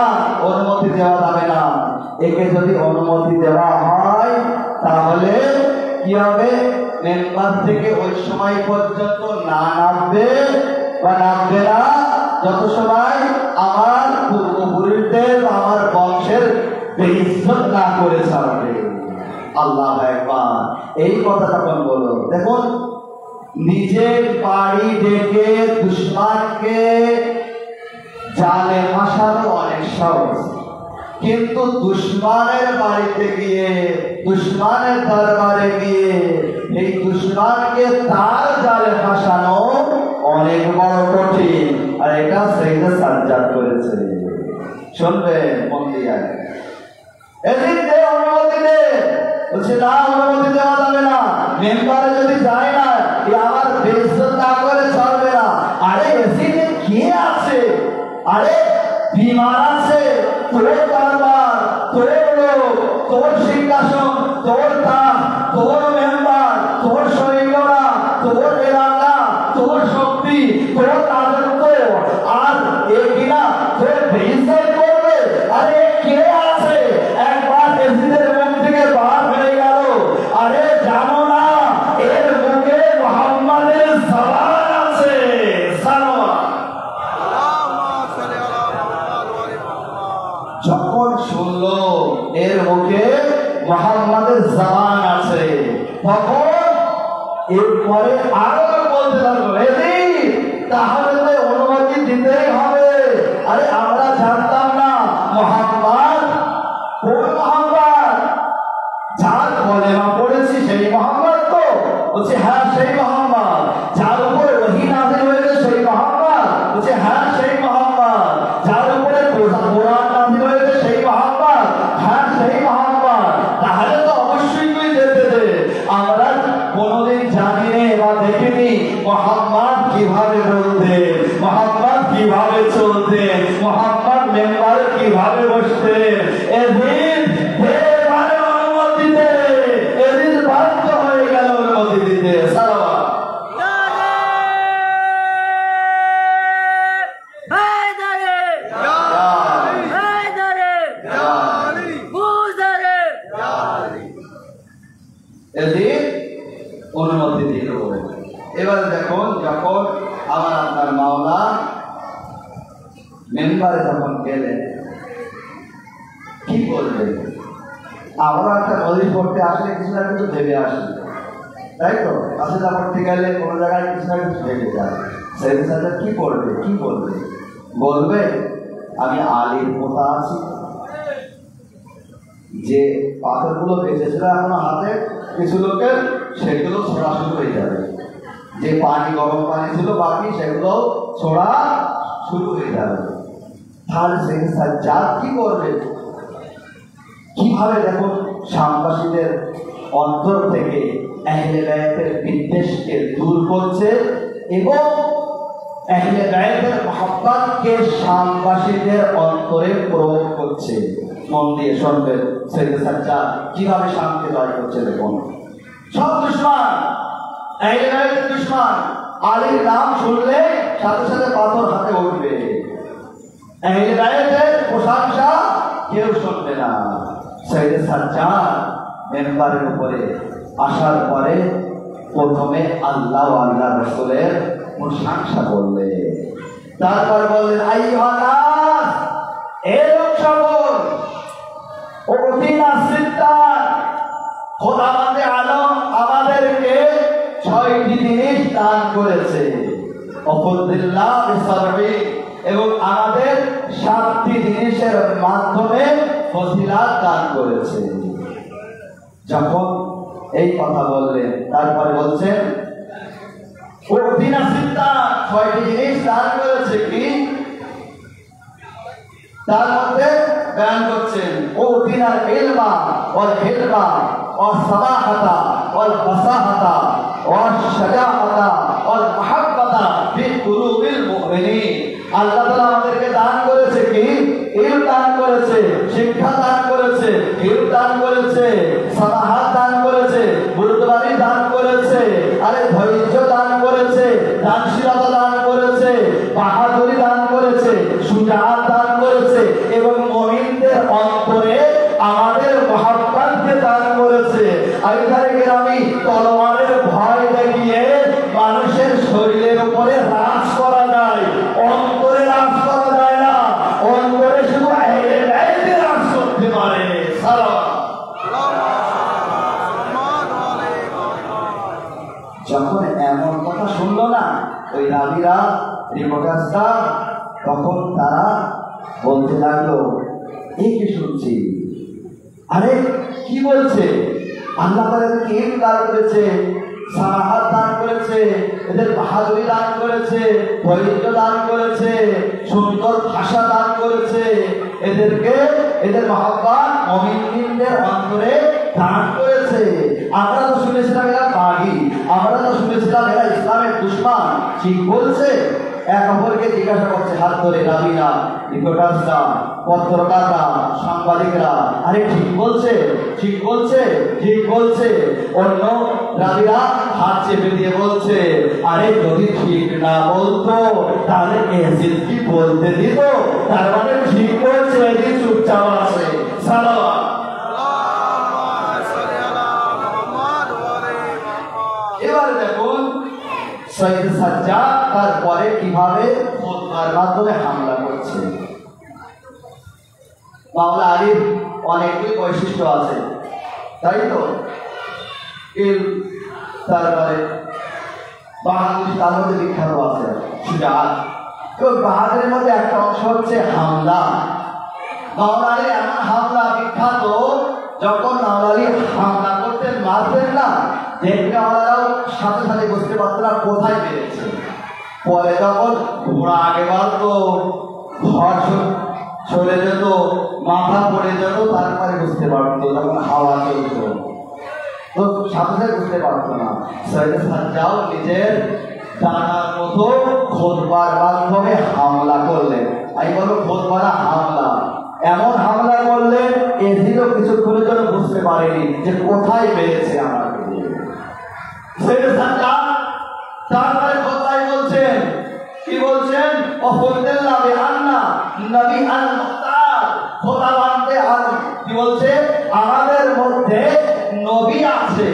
অনুমতি দেওয়া যাবে না। একে যদি অনুমতি দেওয়া হয় তাহলে কি হবে? মেম্বার থেকে ওই সময় পর্যন্ত না নামবে বা নামবে না যত সময় আমার পূর্বপুরুষদের বা আমার বংশের বেইজ্জত না করে ছাড়বে। আল্লাহ একবার এই কথা তখন বলো। দেখুন, নিজের বাড়ি ডেকে দুশমনকে জালে ফাঁসানো অনেক সহজ, কিন্তু দুশ্মনের বাড়িতে গিয়ে, দুশ্মনের দরবারে গিয়ে এই দুশ্মনকে তার জালে ফাঁসানো অনেক বড় কঠিন। আর এটা সাইয়েদে সাজ্জাদ করেছে। শুনবেন মন দিয়ে। এদিন যে অনুমতি দে, বলছে না অনুমতি দেওয়া যাবে না, মেম্বারে যদি যায় না আমার বেইজ্জত না করে চলবে না। আরে এদিকে কে আছে? আরে বিমান আছে, তোর দরবার, তোর লোক, তোর সিংহাসন, তোর তাজ, তোর মেম্বার, তোর সৈন্যরা, তোর এলাকা, তোর শক্তি, তোর রাজত্ব, আর এ কিনা তোর বেইজ্জত করবে? আরে কে আছে? একবার এসিদের মুখ থেকে বার হয়ে গেল, আরে জানো না এর মুখে মুহাম্মাদের জবান আছে। যখন শুনলো এর মুখে মুহাম্মাদের জবান আছে, তখন এরপরে আরো বলতে লাগলো, তাহলে তো অনুমতি দিতেই হবে। আরে আমরা জানতাম না মুহাম্মদ কোন মুহাম্মদ, যার কলেমা পড়েছি সেই মুহাম্মদ তো? বলছে হ্যাঁ সেই মুহাম্মদ। যার উপরে ওহী নাযিল হয়েছে সেই মুহাম্মদ? বলছে হ্যাঁ সেই মুহাম্মদ। যার উপরে কোরআন নাযিল হয়েছে সেই মুহাম্মদ? হ্যাঁ সেই মুহাম্মদ। তাহলে তো অবশ্যই তুই যেতে দে। আমরা কোনোদিন জানিনি বা দেখিনি মুহাম্মদ কিভাবে বলতে, মুহাম্মদ কিভাবে চলতে, মুহাম্মদ মেম্বারে কিভাবে বসতে। এদিন অনুমতি দে, এদিন বাধ্য হয়ে গেল অনুমতি দিতে। এদিন অনুমতি দিল। এবার দেখুন, যখন আমার আপনার মাওলা মেম্বারে যখন গেলেন কি বলবেন? আমরা একটা নদী পড়তে আসলে কিছু না কিছু ভেবে আসি, তাই তো? আসলে পড়তে গেলে কোনো জায়গায় কিছু না কিছু ভেবে যায়। সেই সাথে কি করবে, কি বলবে? বলবে আমি আলীর পোতা আছি, যে পাথরগুলো বেঁচেছিল এখনো হাতে কিছু লোকের, সেগুলো ছোড়া শুরু হয়ে যাবে। যে পানি, গরম পানি ছিল বাকি, সেগুলো ছোড়া শুরু হয়ে যাবে। তাহলে সাইয়েদে সাজ্জাদ কি করবে? কিভাবে দেখুন শামবাসীদের অন্তর থেকে আহলে বায়তের বিদ্বেষকে দূর করছে এবং আহলে বায়তের মহব্বতকে শামবাসীদের অন্তরে প্রয়োগ করছে। মন দিয়ে শুনবেন সাইয়েদে সাজ্জাদ কিভাবে শামকে জয় করছে। দেখুন, সব দুশমন, আহলে বায়তের দুশমন আলীর নাম শুনলে সাথে সাথে পাথর হাতে উঠবে। আহলে বায়তের প্রশংসা কেউ শুনবে না। সাইয়েদে সাজ্জাদ মেম্বারের উপরে আসার পরে প্রথমে আল্লাহ ও আল্লাহ রাসূলের প্রশংসা করলেন। তারপর বললেন আইয়ুহান নাস, হে লোক সকল, উতিনা সিত্তান, খোদাবন্দে আলম আমাদেরকে 6টি জিনিস দান করেছে। অফুদ্দিল্লাহ বিসারবি, এবং আমাদের 7টি জিনিসের মাধ্যমে ফজিলাত দান করেছে। যখন এই কথা বললেন তারপরে বলছেন উতিনা সিত্তান, 6টি জিনিস দান করেছে। কি? তার মধ্যে বয়ান করছেন উতিনাল ইলমা ওয়াল হিলমা ওয়াস সালাহাতা ওয়াল ফাসাহাতা ওয়াস শাজাআতা ওয়াল মুহাব্বাতা ফি কুলুবিল মুমিনিন। আল্লাহ তাআলা আমাদেরকে দান করেছে কি? ইলম দান করেছে, শিক্ষা দান করেছে, হিলম দান করেছে, সালাহাত দান করেছে, বুরদবারি দান করেছে, আরে ধৈর্য দান করেছে, দানশীলতা দান করেছে, বাহাদুরি দান করেছে, সুজাত দান করেছে এবং মুমিনদের অন্তরে আমাদের মহব্বতকে দান করেছে। আগেকার গ্রামে তলোয়ারের ভয় দেখিয়ে মানুষের শরীরের উপরে রাজ করা যায়, অন্তরে রাজ করা যায় না। অন্তরে শুধু আহলে বায়তে রাজ করতে পারে। যখন এমন কথা শুনলো না ওই রাবিরা, রিপোর্টার্সরা, তখন তারা বলতে লাগলো এই কি শুনছি? আরে কি বলছে? আল্লাহ তাদেরকে ইলম দান করেছে, সারাহাত দান করেছে, এদের বাহাদুরি দান করেছে, ধৈর্য দান করেছে, সুন্দর ভাষা দান করেছে, এদেরকে এদের মহব্বত মুমিনদের অন্তরে দান করেছে। আমরা তো শুনেছিলাম এরা বাগী, আমরা তো শুনেছিলাম এরা ইসলামের দুশমন। ঠিক বলছে? এক অপরকে জিজ্ঞাসা করছে হাত ধরে রাবিরা, রিপোর্টাররা, পত্রকাররা, সাংবাদিকরা, আরে ঠিক বলছে, ঠিক বলছে, ঠিক বলছে। অন্য রাবিরা হাত চেপে দিয়ে বলছে, আরে যদি ঠিক না বলতো তাহলে এজিদ কি বলতে দিত? তার মানে ঠিক বলছে, এজিদ চুপচাপ আছে। সালাওয়াত। এবার দেখুন সৈয়দ সাজ্জাদ তারপরে কিভাবে খুতবার মাধ্যমে হামলা করছে। মাওলা আলীর অনেকগুলি বৈশিষ্ট্য আছে, তাই তো? তারপরে বাহাদুরি তার মধ্যে বিখ্যাত আছে, সুজাত। তো বাহাদুরের মধ্যে একটা অংশ হচ্ছে হামলা। মাওলা আলীর এমন হামলা বিখ্যাত, যখন মাওলা আলী হামলা করতেন, মারতেন না, দেখলে আমারাও সাথে সাথে বুঝতে পারতো না কোথায় পেরেছে। পরে যখন ঘোড়া আগে বাড়তো, ঘর চলে যেত, মাথা পড়ে যেত, তারপরে বুঝতে পারতো, যখন হাওয়া চলত তো সাথে সাথে বুঝতে পারতো না। সৈয়দ সাজ্জাদ নিজের জানার মতো খুতবার মাধ্যমে হামলা করলেন। আমি বলবো খুতবারা হামলা, এমন হামলা করলেন এদিনও কিছুক্ষণের জন্য বুঝতে পারেনি যে কোথায় পেয়েছে আমাকে। সৈয়দ সাজ্জাদ তারপরে কোথায় বলছেন, কি বলছেন? অফুল্লাহ বিআন্না নবী আল মুখতার, খোদাবন্দে আল, কি বলছে? আমাদের মধ্যে নবী আছে।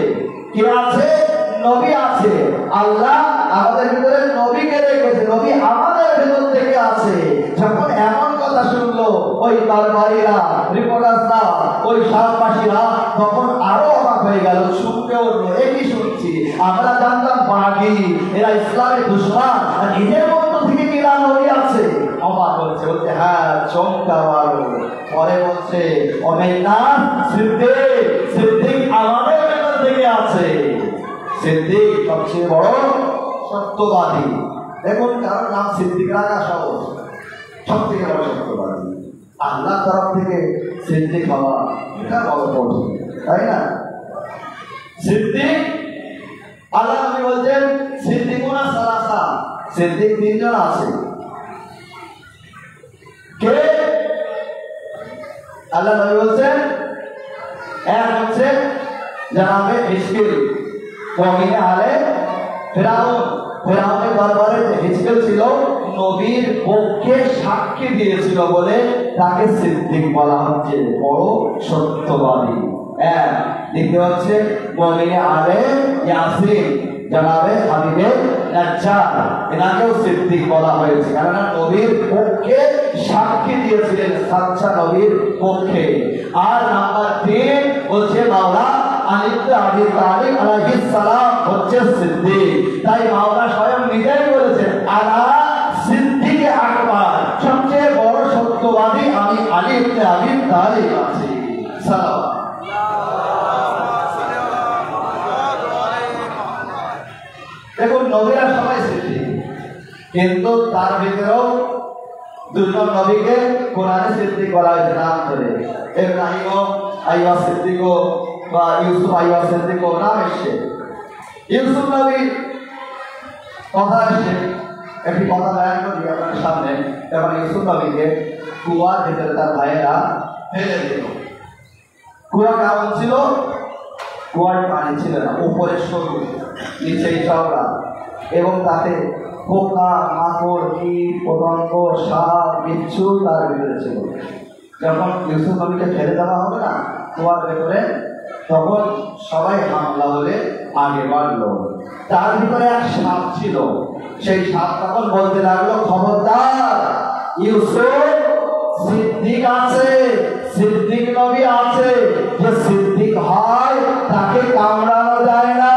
কে আছে? নবী আছে। আল্লাহ আমাদের ভিতরে নবীকে রেখেছে, নবী আমাদের ভিতর থেকে আছে। যখন এমন কথা শুনলো ওই দরবারীরা, রিপোর্টাররা, ওই শাহবাসীরা, তখন আরো অবাক হয়ে গেল, শুনতে উঠলো, একই শুনছি। আমরা জানতাম বাগী, এরা ইসলামের দুশমন, আর এদের মধ্য থেকে কিরা নবী আছে। অবাক হচ্ছে, বলছে হ্যাঁ চমৎকার। পরে বলছে অমেনা সিদ্দিক, সিদ্দিক আমাদের ভিতর থেকে আছে। সিদ্দিক সবচেয়ে বড় সত্যবাদী। দেখুন কারোর নাম সিদ্দিক রাখা সহজ, সব থেকে বড় সত্যবাদী। আল্লাহ তরফ থেকে সিদ্দিক হওয়া এটা বড় কঠিন, তাই না? সিদ্দিক, আল্লাহ নবী বলছেন সিদ্দিকুনা সালাসা, সিদ্দিক তিনজন আছে। কে? আল্লাহ নবী বলছেন এক হচ্ছে জানাবে হিজকিল, কওমে আলে ফিরাউন, ফিরাউনের দরবারে যে হিজকিল ছিল নবীর পক্ষে সাক্ষী দিয়েছিল বলে তাকে সিদ্দিক বলা হচ্ছে, বড় সত্যবাদী। এক। দ্বিতীয় হচ্ছে কওমে আলে ইয়াসিন, জানাবে হাবিবে নাজ্জার, এনাকেও সিদ্দিক বলা হয়েছে, কেননা নবীর পক্ষে সাক্ষী দিয়েছিলেন, সাচ্চা নবীর পক্ষে। আর নাম্বার 3 হচ্ছে মাওলা আলী ইবনে আবি তালিব আলাইহিস সালাম হচ্ছে সিদ্দিক। তাই মাওলা স্বয়ং নিজেই বলেছেন আলা সিদ্দিকে আকবার, সবচেয়ে বড় সত্যবাদী আমি আলী ইবনে আবি তালিব আছি। সালাম। দেখুন নবীরা সবাই সিদ্দিক, কিন্তু তার ভিতরেও দুজন নবীকে কোরআনে সিদ্দিক বলা হয়েছে নাম ধরে। ইব্রাহিম আইয়ুব সিদ্দিক বা ইউসুফ আইয়ুব সিদ্দিক নাম এসছে। ইউসুফ নবী কথা এসছে, একটি কথা বয়ান করি আপনার সামনে। যেমন ইউসুফ নবীকে কুয়ার ভিতরে তার ভাইয়েরা ফেলে দিল। কুয়া কেমন ছিল? কুয়ার পানি ছিল না, উপরে সরু, নিচে চওড়া, এবং তাতে পোকা, মাকড়, কীট, পতঙ্গ, সাপ, বিচ্ছু তার ভিতরে ছিল। যখন ইউসুফ নবীকে ফেলে দেওয়া হবে না কুয়ার ভেতরে, তখন সবাই হামলা হলে আগে বাড়লো। তার ভিতরে এক সাপ ছিল, সেই সাপ তখন বলতে লাগলো খবরদার, ইউসুফ সিদ্দিক আছে, সিদ্দিক নবী আছে, যে সিদ্দিক হয় তাকে কামড়ানো যায় না।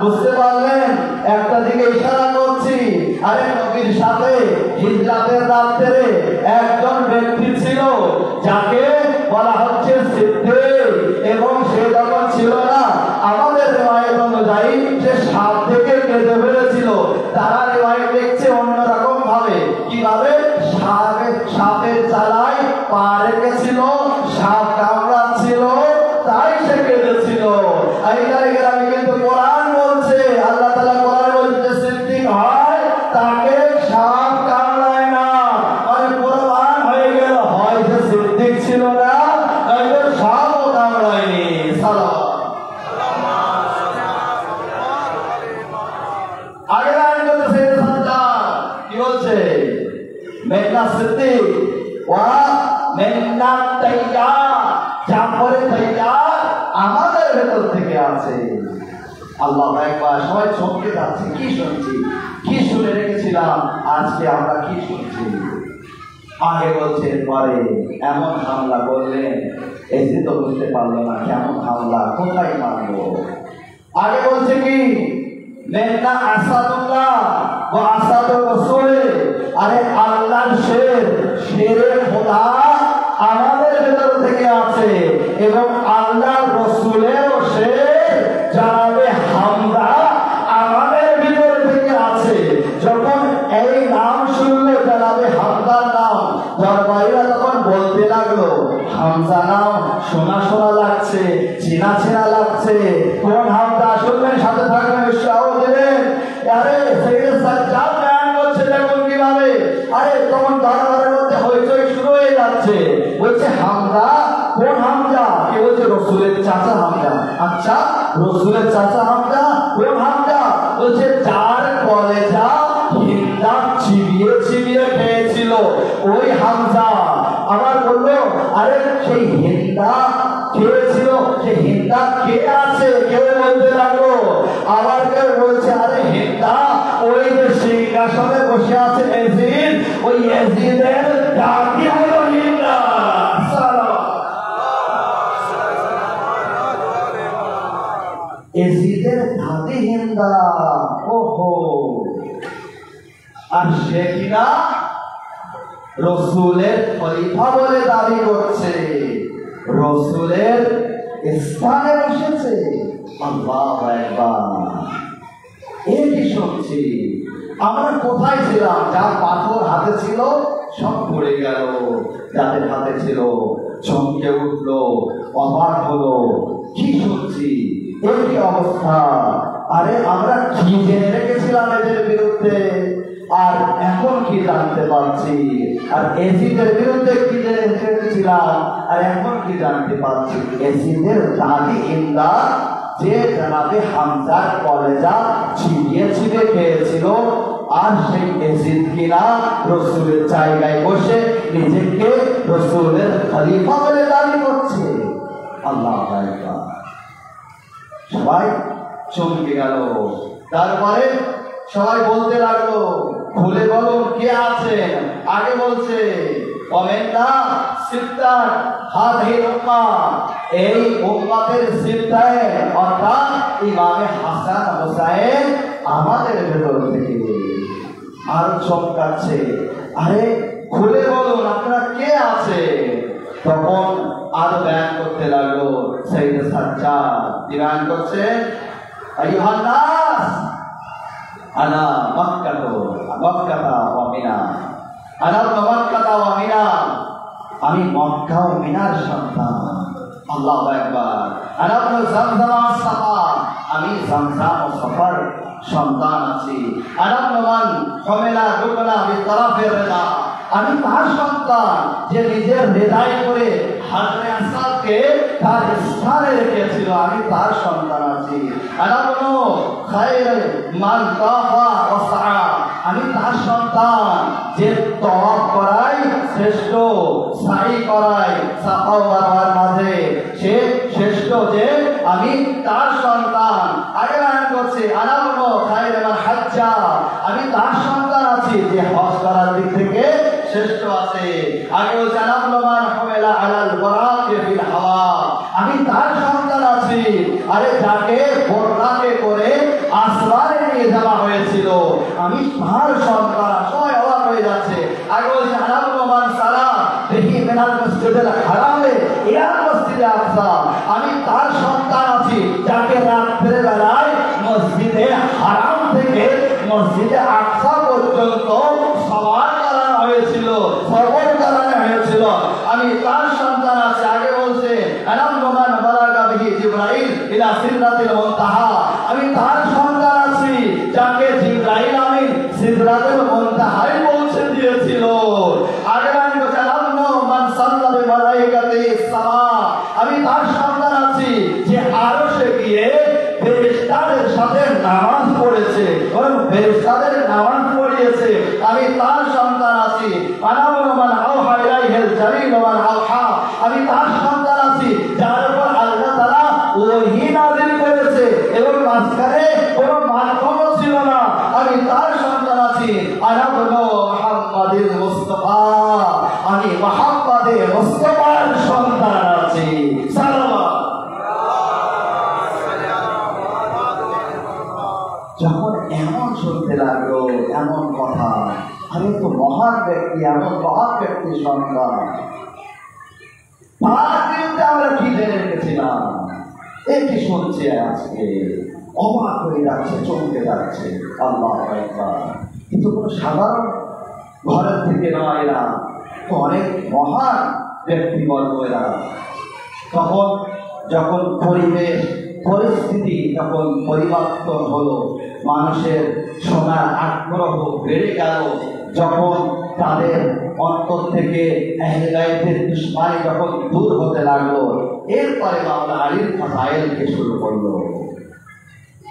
বুঝতে পারলেন? একটা দিকে ইশারা করছি। আরে নবীর সাথে হিজরাতের রাত্রে একজন ব্যক্তি ছিল, যাকে বলা হচ্ছে সিদ্দিক, এবং সে যখন ছিল না, আমাদের রিওয়ায়াত অনুযায়ী সে সাপ থেকে কেঁদে ফেলেছিল। তারা রিওয়ায়াত দেখছে অন্যরকম ভাবে, কিভাবে সাপের চালায় পা রেখেছিল, সাপ কামড়াচ্ছিল, তাই সে কেঁদেছিল। আমি কিন্তু কোরআন বলছে, আল্লাহ তাআলা কোরআনে বলছে সিদ্দিক হয় তাকে সাপ কামড়ায় না। মানে কোরআন হয়ে গেল, হয় যে সিদ্দিক ছিল না, নয়তো সাপও কামড়ায়নি। সালাম। আগে লাইন বলছে কি বলছে, মেঘনা সিদ্দিক ওয়া মেঘনা তাইয়া, জাফরে তাইয়া আমাদের ভেতর থেকে আছে। আল্লাহ একবার সবাই চমকে যাচ্ছে, কি শুনছি, কি শুনে রেখেছিলাম, আজকে আমরা কি শুনছি। আগে বলছে পরে এমন হামলা করলেন, এসে তো বুঝতে পারলো না কেমন হামলা, কোথায় মারলো। আগে বলছে কি মেঘনা আসাদুল্লাহ ও আসাদুর রাসূল, আরে আল্লাহর শের, শেরে খোদা আমাদের ভেতর থেকে আছে, এবং আল্লাহর রাসূলেরও শের জানাবে হামজা আমাদের ভিতর থেকে আছে। যখন এই নাম শুনলো জানাবে হামজার নাম, দরবারীরা তখন বলতে লাগলো হামজা নাম শোনা শোনা লাগছে, চেনা চেনা লাগছে, কোন হামজা শুনবেন সাথে থাকবেন, উৎসাহ দেবেন। আরে সাইয়েদ সাজ্জাদ বয়ান করছে দেখুন কিভাবে, আরে তখন দরবারের মধ্যে হইচই শুরু হয়ে যাচ্ছে। বলছে হামজা, কোন হামজা? কে বলছে রাসূলের চাচা হামজা। আচ্ছা রাসূলের চাচা হামজা, কোন হামজা? বলছে যার কলেজা হিন্দা চিবিয়ে চিবিয়ে খেয়েছিল ওই হামজা। আবার বললো আরে সেই হিন্দা খেয়েছিল, সেই হিন্দা কে আছে, কেউ বলতে লাগলো। আবার কেউ বলছে আরে হিন্দা ওই যে সিংহাসনে বসে আছে এজিদ, ওই এজিদের দাদি হলো হিন্দা। এজিদের দাদি হিন্দা, ওহো। আর সে কিনা রসুলের খলিফা বলে দাবি করছে, রসুলের স্থানে বসেছে। আল্লাহু আকবার। এই কি শুনছি, আমরা কোথায় ছিলাম? যার পাথর হাতে ছিল সব পড়ে গেল, যাদের হাতে ছিল চমকে উঠলো, অবাক হলো, কি শুনছি, এই কি অবস্থা। আরে আমরা কি জেনে রেখেছিলাম এদের বিরুদ্ধে, আর এখন কি জানতে পারছি। আর এজিদের বিরুদ্ধে কি জেনে রেখেছিলাম, আর এখন কি জানতে পারছি। এজিদের দাদি হিন্দা যে জানাবে হামজার কলেজা ছিটিয়ে ছিটিয়ে খেয়েছিল, আর সেই এজিদ কিনা রসুলের জায়গায় বসে নিজেকে রসুলের খলিফা বলে দাবি করছে। আল্লাহু আকবার। সবাই চমকে গেল। তারপরে সবাই বলতে লাগলো খুলে বলুন কে আছেন। আগে বলছে ওমেন্না সিফতার হাদিহিল উম্মাহ, এই উম্মতের সিফতায়ে অর্থাৎ ইমামে হাসান হুসাইন আমাদের ভেতর থেকে। আর চমকাচ্ছে, আরে খুলে বলুন আপনারা কে আছে। তখন আরো বয়ান করতে লাগলো সাইয়েদ সাজ্জাদ, বয়ান করছে আইয়ুহান নাস আনা মক্কাতা ওয়া মিনা, আনা মক্কাতা ওয়া মিনা, আমি মক্কা ও মিনার সন্তান। আল্লাহু আকবার। আনা জামজাম ওয়া সাফা, আমি জামজাম ও সাফার সন্তান আছি। আনা মান হামিলা রুকনা বিতারাফির রিদা, আমি তার সন্তান যে নিজের হৃদয় করে হাজরে আসাদকে তার স্থানে রেখেছিল, আমি তার সন্তান আছি। আনাবনু খায়র মান তাফা ওয়া সাআ, আমি তার সন্তান যে তওয়াফ করায় শ্রেষ্ঠ, সাই করায় সাফা ওয়া মারওয়ার মাঝে সে শ্রেষ্ঠ, যে আমি তার সন্তান। আগে বয়ান করছে আনাবনু খায়র মান হাজ্জা, আমি তার সন্তান আছি যে হজ করার দিক থেকে শ্রেষ্ঠ আছে। আগে বলছে আনাবনমান হামিলা আলাল বুরাকি ফিল হাওয়া, আমি তার সন্তান আছি আরে যাকে বোরকাতে করে আসমানে নিয়ে যাওয়া হয়েছিল, আমি তার সন্তান। সবাই অবাক হয়ে যাচ্ছে। আগে বলছে আনাবনমান সালা বিহি মিনাল মসজিদিল হারামে ইলাল মসজিদে আকসা, আমি তার সন্তান আছি যাকে রাত্রে বেলায় মসজিদে হারাম থেকে মসজিদে আকসা পর্যন্ত সবার চালানো হয়েছিল, সবর চালানো হয়েছিল, আমি তার সন্তান আছি। আগে বলছে আনাম মান বালাগা বিহি জিবরাইল ইলা সিদরাতিল মুনতাহা, আমি তার সন্তান আছি যাকে জিবরাইল আমিন সিদরাতুল মুনতাহায় পৌঁছে দিয়েছিল। আগে আমি বলছিলাম মান সাল্লাল্লাহু মালাইকাতি সামা, আমি তার সন্তান আছি যে আরশে গিয়ে ফেরেশতাদের সাথে নামাজ পড়েছে, এবং ফেরেশতাদের নামাজ পড়িয়েছে, আমি তার সন্তান আছি। মান আওহা ইলাইহিল জালিল ওয়াল আওহা, আমি তার সন্তান আছি যার উপর আল্লাহ তাআলা ওহী নাযিল করেছে এবং মাঝখানে কোনো মাধ্যম ছিল না, আমি তার সন্তান আছি। আনাবনু মুহাম্মাদিল মুস্তাফা, আমি মুহাম্মাদে মুস্তাফার সন্তান আছি। সাল্লাল্লাহু। যখন এমন শুনতে লাগলো এমন কথা, আমি তো মহান ব্যক্তি, এমন মহান ব্যক্তির সন্তান, তার বিরুদ্ধে আমরা কি জেনে রেখেছিলাম, এটি শুনছে আজকে অবাক হয়ে যাচ্ছে, চমকে যাচ্ছে। আল্লাহু আকবার। কিন্তু কোনো সাধারণ ঘরের থেকে নয়, এরা তো অনেক মহান ব্যক্তিবর্গ এরা। তখন যখন পরিবেশ পরিস্থিতি যখন পরিবর্তন হলো, মানুষের শোনার আগ্রহ বেড়ে গেল, যখন তাদের অন্তর থেকে আহলে বাইতের দুশমনি যখন দূর হতে লাগলো, এরপরে মাওলানা আলীর ফাজাইলকে শুরু করলো।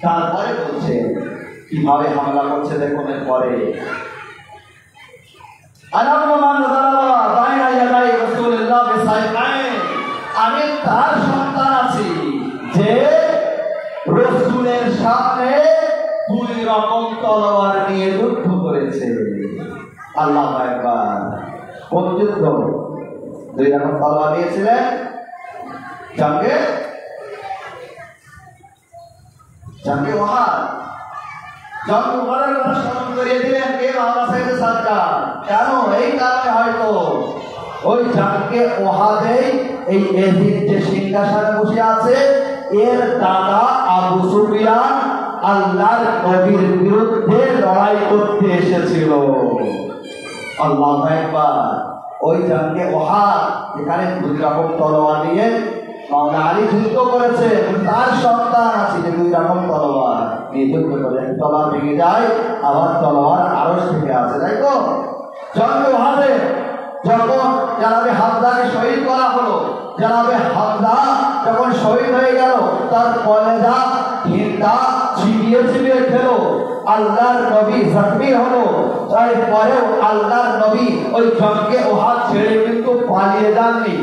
তারপরে বলছে কিভাবে হামলা করছে দেখুন। এরপরে আমি তার সন্তান আছি যে রাসূলের সামনে দুই রকম তলোয়ার নিয়ে যুদ্ধ করেছে। আল্লাহু আকবার। কোন যুদ্ধ? দুই রকম তলোয়ার নিয়েছিলেন জঙ্গে ওয়াহাদ। জঙ্গে ওয়াহাদের কথা স্মরণ করিয়ে দিলেন কে? মাওলানা সাহেব সরকার। কেন? এই কারণে হয়তো ওই জঙ্গে ওয়াহাদেই এই এজিদ যে সিংহাসনে বসে আছে, এর দাদা আবু সুফিয়ান আল্লাহর নবীর বিরুদ্ধে লড়াই করতে এসেছিল। আল্লাহু আকবার। ওই জঙ্গে ওয়াহাদ যেখানে দুই রকম তলোয়ার নিয়ে মাওলানা আলী যুদ্ধ করেছে, তার সন্তান আছে যে দুই রকম তলোয়ার নিয়ে যুদ্ধ করে। তলোয়ার ভেঙে যায়, আবার তলোয়ার আরশ থেকে আছে, তাই তো? জঙ্গে ওয়াহাদে যখন জানাবে হামজাকে শহীদ করা হলো, জানাবে হামজা যখন শহীদ হয়ে গেল, তার কলেজা হিন্দা ছিটিয়ে ছিটিয়ে খেলো, আল্লাহর নবী জখমি হলো। তারপরেও আল্লাহর নবী ওই জঙ্গে ওহাদ ছেড়ে কিন্তু পালিয়ে যাননি,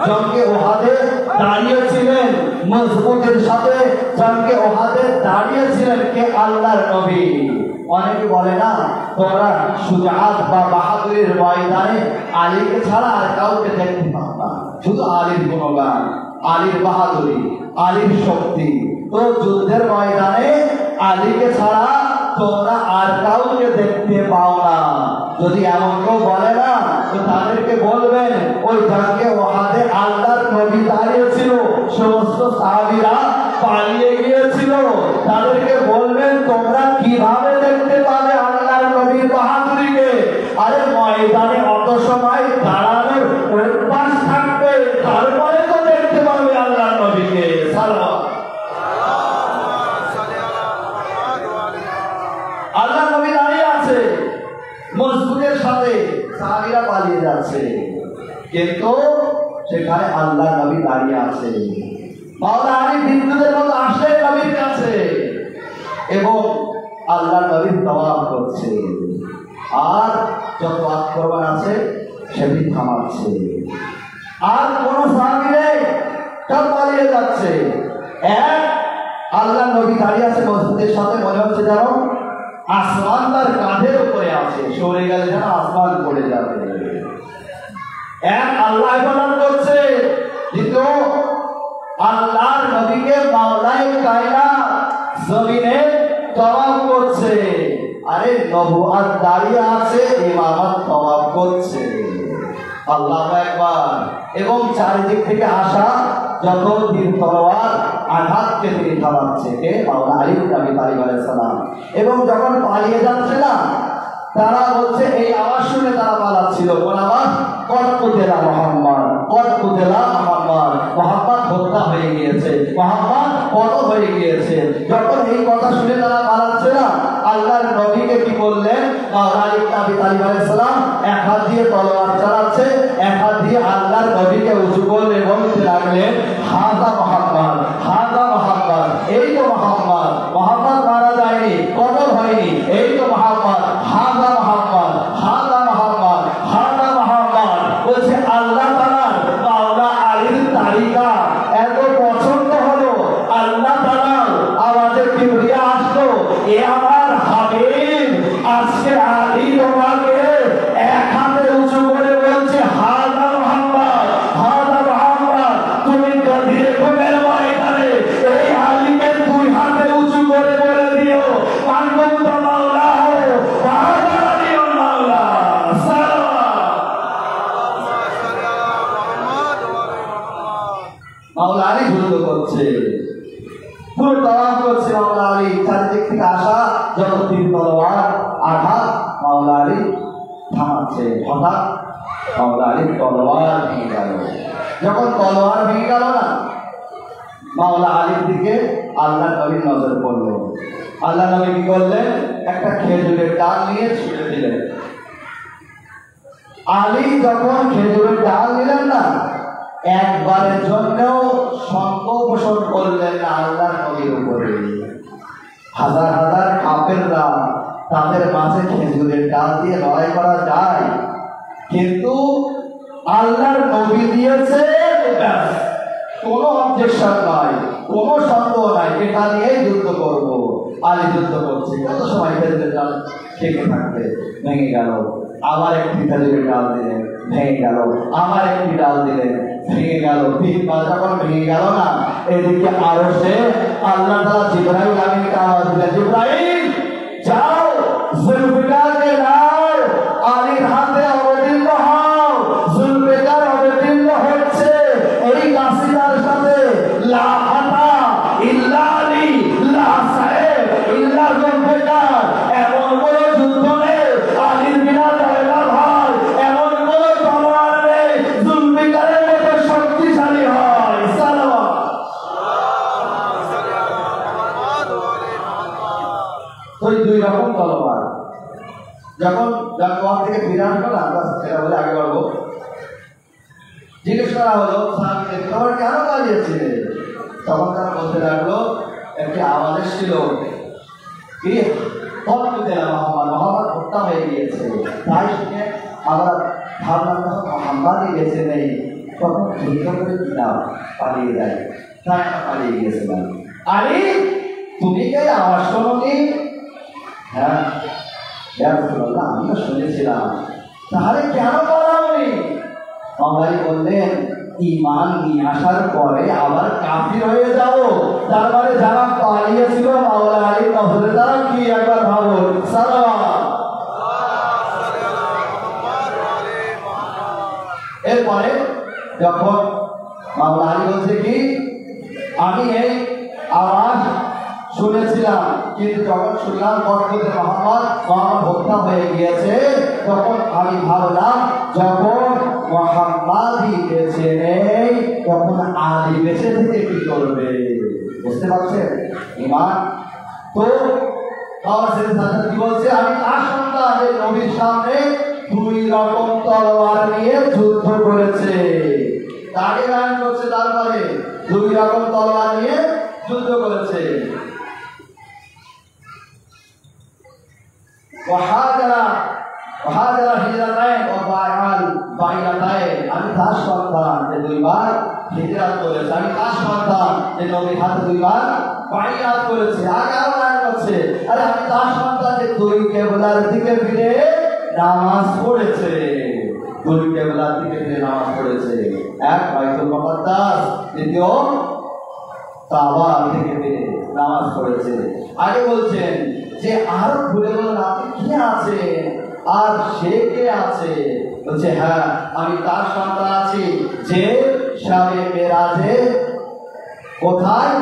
জঙ্গে ওহাদে দাঁড়িয়েছিলেন মজবুতের সাথে। জঙ্গে ওহাদে দাঁড়িয়েছিলেন কে? আল্লাহর নবী। অনেকে বলে না তোমরা সুজাত বা বাহাদুরের ময়দানে আলীকে ছাড়া আর কাউকে দেখতে পাও না, শুধু আলীর গুণগান, আলীর বাহাদুরি, আলীর শক্তি। তো যুদ্ধের ময়দানে আলীকে ছাড়া তোমরা আর কাউকে দেখতে পাও না। যদি এমন কেউ বলে না, তো তাদেরকে বলবেন ওই জঙ্গে ওয়াহাদে আল্লাহর নবী দাঁড়িয়েছিল, সমস্ত সাহাবীরা পালিয়ে গিয়েছিল। তাদেরকে বলবেন তোমরা কিভাবে দেখতে পাবে আল্লাহর নবীর বাহাদুরিকে? আরে ময়দানে অত সময় দাঁড়ানোর অভ্যাস থাকবে, তারপরে তো দেখতে পাবে আল্লাহর নবীকে। আল্লাহর নবী দাঁড়িয়ে আছে মজবুতের সাথে, সাহাবীরা পালিয়ে যাচ্ছে, কিন্তু সেখানে আল্লাহর নবী দাঁড়িয়ে আছে। মাওলানা আলী বিদ্যুতের মতো আসে নবীর কাছে এবং আল্লাহর নবী তাওয়াফ করছে, আর যত আক্রমণ আছে সেটি থামাচ্ছে, আর কোন সাহাবী নেই, সব পালিয়ে যাচ্ছে। এক আল্লাহর নবী দাঁড়িয়ে আছে মসজিদের সাথে, মনে হচ্ছে যেন আসমান তার কাঁধের উপরে আছে, সরে গেলে যেন আসমান পড়ে যাবে। এক আল্লাহ ইবাদত করছে, দ্বিতীয় আল্লাহর নবীকে মাওলায়ে কায়নাত জমিনে তওয়াফ করছে। আরে নবুয়ত দাঁড়িয়ে আছে, ইমামত তওয়াফ করছে। আল্লাহু আকবার। এবং চারিদিক থেকে আসা যত তীর তলোয়ার আঘাতকে তিনি থামাচ্ছে, কে? মাওলানা আলী ইবনে আবি তালিব আলাইহিস সালাম। এবং যখন পালিয়ে যাচ্ছে না, তারা বলছে, এই আওয়াজ শুনে তারা পালাচ্ছিল। কোন আওয়াজ? কদ কুতিলা মুহাম্মদ, কদ কুতিলা মুহাম্মদ, মুহাম্মদ হত্যা হয়ে গিয়েছে, মুহাম্মদ কত হয়ে গিয়েছে। যখন এই কথা শুনে তারা পালাচ্ছে না, আল্লাহর নবীকে কি বললেন? মাওলানা আলী ইবনে আবি তালিব আলাইহিস সালাম এক হাত দিয়ে তলোয়ার চালাচ্ছে, এক হাত দিয়ে আল্লাহর নবীকে উঁচু করে বলতে লাগলেন, হাযা মুহাম্মদ, হাযা মুহাম্মদ, এই তো মুহাম্মদ, মুহাম্মদ মারা যায়নি, কতল হয়নি, এই তো মুহাম্মদ, হাযা মুহাম্মদ, হাযা মুহাম্মদ, হাযা মুহাম্মদ। বলছে আল্লাহ তাআলা মাওলানা আলীর তারিকা এত পছন্দ হলো, আল্লাহ তাআলা আমাদের কিবরিয়া আসলো, এ আমার হাবিব আজকে আলী তোমাকে এক হাতে উঁচু করে বলছে, হাযা মুহাম্মদ, হাযা মুহাম্মদ। তুমি গদিরে ঘুমের ময়দানে এই আলীকে দুই হাতে উঁচু করে বলে দিও, পানবন্ত মাওলা হো, হাযা আলীউল মাওলা। মাওলা আলী যুদ্ধ করছে, পুরো তাওয়াফ করছে মাওলা আলী। চারিদিক থেকে আসা যত তীর তলোয়ার আঘাত মাওলা আলী থামাচ্ছে। হঠাৎ মাওলা আলীর তলোয়ার ভেঙে গেল। যখন তলোয়ার ভেঙে গেল না, মাওলা আলীর দিকে আল্লাহ নবীর নজর পড়লো। আল্লাহ নবী কি করলেন? একটা খেজুরের ডাল নিয়ে ছুঁড়ে দিলেন। আলী যখন খেজুরের ডাল নিলেন না, একবারের জন্যও সংকোচ পোষণ করলেন না আল্লাহর নবীর উপরে। হাজার হাজার কাফেররা তাদের মাঝে খেজুরের ডাল দিয়ে লড়াই করা যায়, কিন্তু আল্লাহর নবী দিয়েছে, কোনো অবজেকশন নাই, কোনো সন্দেহ নাই, এটা নিয়েই যুদ্ধ করবো। আলী যুদ্ধ করছে, কত সময় খেজুরের ডাল থেকে থাকবে, ভেঙে গেল। আবার একটি খেজুরের ডাল দিলেন, ভেঙে গেল। আবার একটি ডাল দিলেন, ভেঙে গেল। তিনবার যখন ভেঙে গেল না, এদিকে আরশে আল্লাহ তাআলা জিবরাইল আমিনকে আওয়াজ দিলেন, জিবরাইল যাও, জুলফিকারকে নাও, আলীর হাতে অবতীর্ণ হও। জুলফিকার অবতীর্ণ হচ্ছে এই কাসিদার সাথে, লা হাতা ইল্লা আলী, লা সাহেব ইল্লা জুলফিকার। এমন কোনো যুদ্ধ নেই আলীর বিনা জয়লাভ হয়, এমন কোনো তলোয়ার নেই জুলফিকারের মতো শক্তিশালী হয়। সালাওয়াত। ওই দুই রকম তলোয়ার যখন জানোয়ার থেকে ফিরে আসলো না, সেটা বলে আগে বলবো। জিজ্ঞেস করা হলো, তোমার কেন পালিয়েছিলে? তখন তারা বলতে লাগলো, একটি আওয়াজ ছিল, কি মোহাম্মদ হত্যা হয়ে গিয়েছে। তাই শুনে আবার ভাবলাম মোহাম্মদই বেঁচে নেই, তখন যুদ্ধ করে দিলাম, পালিয়ে যায়। তাই পালিয়ে গিয়েছিলাম। আরে তুমি কে আওয়াজ শোনি? হ্যাঁ আমিও শুনেছিলাম। তাহলে কেন পালাওনি? মাওলা বললেন, ঈমান নিয়ে আসার পরে আবার কাফির হয়ে যাবো। তার মানে যারা পালিয়েছিল মাওলা আলীর নজরে, তারা কি একবার ভাবো। সালাওয়াত। এরপরে যখন মাওলা আলী বলছে কি, আমি এই আওয়াজ শুনেছিলাম, কিন্তু যখন শুনলাম মোহাম্মদ হত্যা হয়ে গিয়েছে, তখন আমি ভাবলাম যখন মোহাম্মদই বেঁচে নেই, তখন আলী বেঁচে থেকে কি করবে? বুঝতে পারছেন ঈমান? তো কি বলছে, আমি তার সন্তান, নবীর সামনে দুই রকম তলোয়ার নিয়ে যুদ্ধ করেছে। তাকে গান করছে, তারপরে দুই রকম তলোয়ার নিয়ে যুদ্ধ করেছে। আমি তার সন্তান যে দুইবার হিজরত করেছে, আমি তার সন্তান যে নবীর হাতে দুইবার বাইয়াত করেছে। আগে আরো গান করছে, আরে আমি তার সন্তান যে দুই কিবলার দিকে ফিরে নামাজ পড়েছে, দুই কিবলার দিকে ফিরে নামাজ পড়েছে। এক বাইতুল মুকাদ্দাস, দ্বিতীয় কাবা থেকে ফিরে নামাজ পড়েছে। আগে বলছেন যে আর ভুলে গেলেন আপনি কে আছে আর সে কে আছে। বলছে হ্যাঁ আমি তার সন্তান আছি যে শাবে মেরাজে কোথায়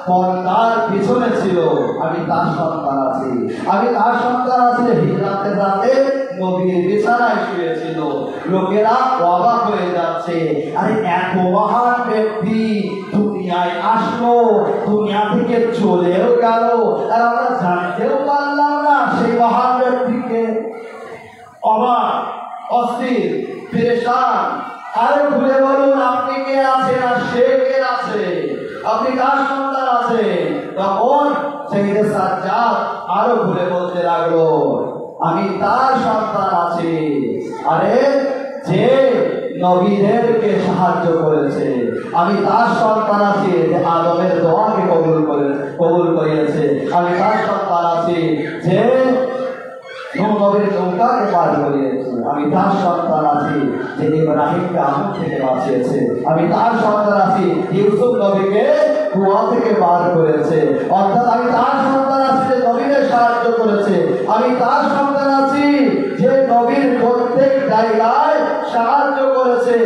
পর্দার পিছনে ছিল, আমি তার সন্তান আছি। আমি তার সন্তান আছি যে হিজরাতের রাতে নবীর বিছানায় শুয়েছিল। লোকেরা অবাক হয়ে যাচ্ছে, আরে এত মহান ব্যক্তি দুনিয়ায় আসলো, দুনিয়া থেকে চলেও গেল, আর আমরা জানতেও পারলাম না সেই মহান ব্যক্তিকে। অবাক, অস্থির, পেরেশান। আরে ঘুরে বলুন আপনি কে আছেন আর সে কে আছে, আপনি কার সন্তান আছেন? তখন সাইয়েদে সাজ্জাদ আরো ঘুরে বলতে লাগলো, আমি তার সন্তান আছি, আরে যে নবীদেরকে সাহায্য করেছে, আমি তার সন্তান আছি যে আদমের দোয়াকে কবুল করিয়েছে, আমি তার সন্তান আছি যে নবীর নৌকাকে পার করিয়েছে, আমি তার সন্তান আছি যে ইব্রাহিমকে আগুন থেকে বাঁচিয়েছে, আমি তার সন্তান আছি ইউসুফ নবীকে কুয়া থেকে বার করেছে, অর্থাৎ আমি তার সন্তান আছি যে নবীদের সাহায্য করেছে, আমি তার সন্তান আছি যে নবীর প্রত্যেক জায়গায় সাহায্য করেছে,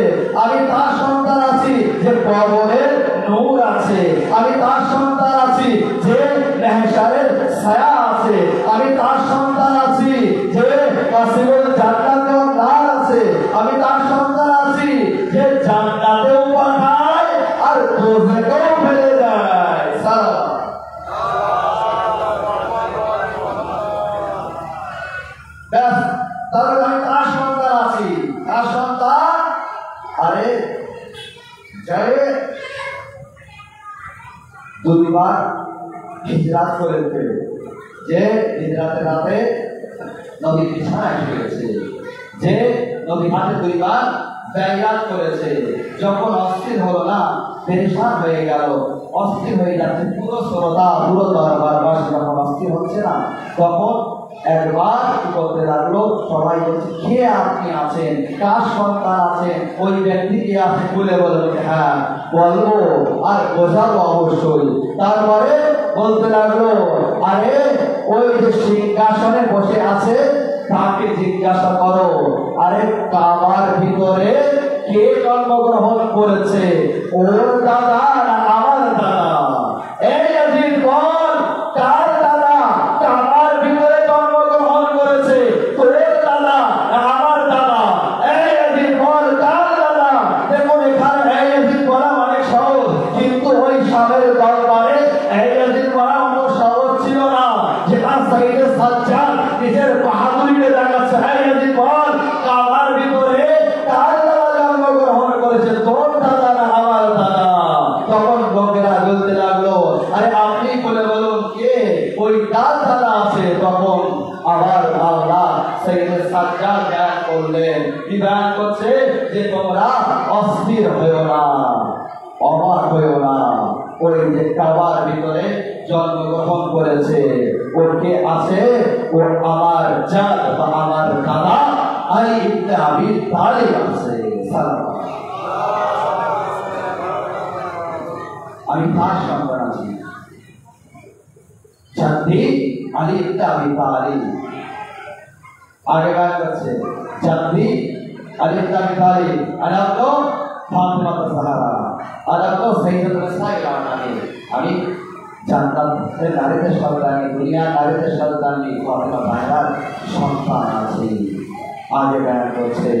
আমি তার সন্তান আছি যে কবরের নূর আছে, আমি তার সন্তান আছি যে মেহশারের ছায়া আছে, আমি তার সন্তান আছি যে কাসিমুল জান্নাতে নার আছে, আমি তার সন্তান আছি যে জান্নাতেও পাঠায় আর দোজখেও ফেলে দেয়। ব্যাস, তাহলে আমি তার সন্তান আছি। তার সন্তান আরে জয় দুইবার হিজরাত করেছে, যে হিজরাতের রাতে নবী বিছানায় শুয়েছে, যে নবী হাতে দুইবার বাইয়াত করেছে, যখন অস্থির হলো না, পেরেশান হয়ে গেল, অস্থির হয়ে যাচ্ছে পুরো শ্রোতা, পুরো দরবারবাসী যখন অস্থির হচ্ছে না, তখন একবার কি করতে লাগলো, সবাই বলছে কে আপনি আছেন, কার সন্তান আছেন, ওই ব্যক্তি কে আছে বলে বলবে হ্যাঁ বলবো আর বোঝাবো অবশ্যই। তারপরে বলতে লাগলো, আরে ওই যে সিংহাসনে বসে আছে তাকে জিজ্ঞাসা করো, আরে কাবার ভিতরে কে জন্মগ্রহণ করেছে, ওর দাদা না আমার দাদা? এই আজিজ বল, কার দাদা কাবার ভিতরে জন্মগ্রহণ করেছে, তোর দাদা না আমার দাদা? এই আজিজ বল, কার দাদা? দেখুন এখানে এই আজিজ বলা অনেক সহজ, কিন্তু ওই সাহের দরবারে এই আজিজ বলা অত সহজ ছিল না, যেটা সাইয়েদে সাজ্জাদ নিজের বাহাদুরিকে দেখাচ্ছে। এই আজিজ বল, কাবার ভিতরে কার দাদা জন্মগ্রহণ করেছে, তোর দাদা না আমার দাদা? তখন লোকেরা বলতে লাগলো, আরে আপনি বলে বলুন কে ওই কার দাদা আছে? তখন আবার আল্লাহ সাইয়েদে সাজ্জাদ বয়ান করলেন, কি বয়ান করছে, যে তোমরা অস্থির হয়েও না, অবাক হয়েও না, ওই যে কাবার ভিতরে জন্মগ্রহণ করেছে ওর কে আছে, ওর আমার জাত বা আমার দাদা আলী ইবনে আবি তালিব আছে। আমি তার সন্তান আছি, জাদ্দি আলী ইবনে আবি তালিব। আগে বায়ান করছে জাদ্দি আলী ইবনে আবি তালিব, আর তো ফাতিমা জাহরা, আর তো সাইয়্যিদাতুন নিসাইল আলামিন। আমি জান্নাতের নারীদের সন্তান, দুনিয়ার নারীদের সন্তান ফাতিমা জাহরার সন্তান আছি। আগে বায়ান করছে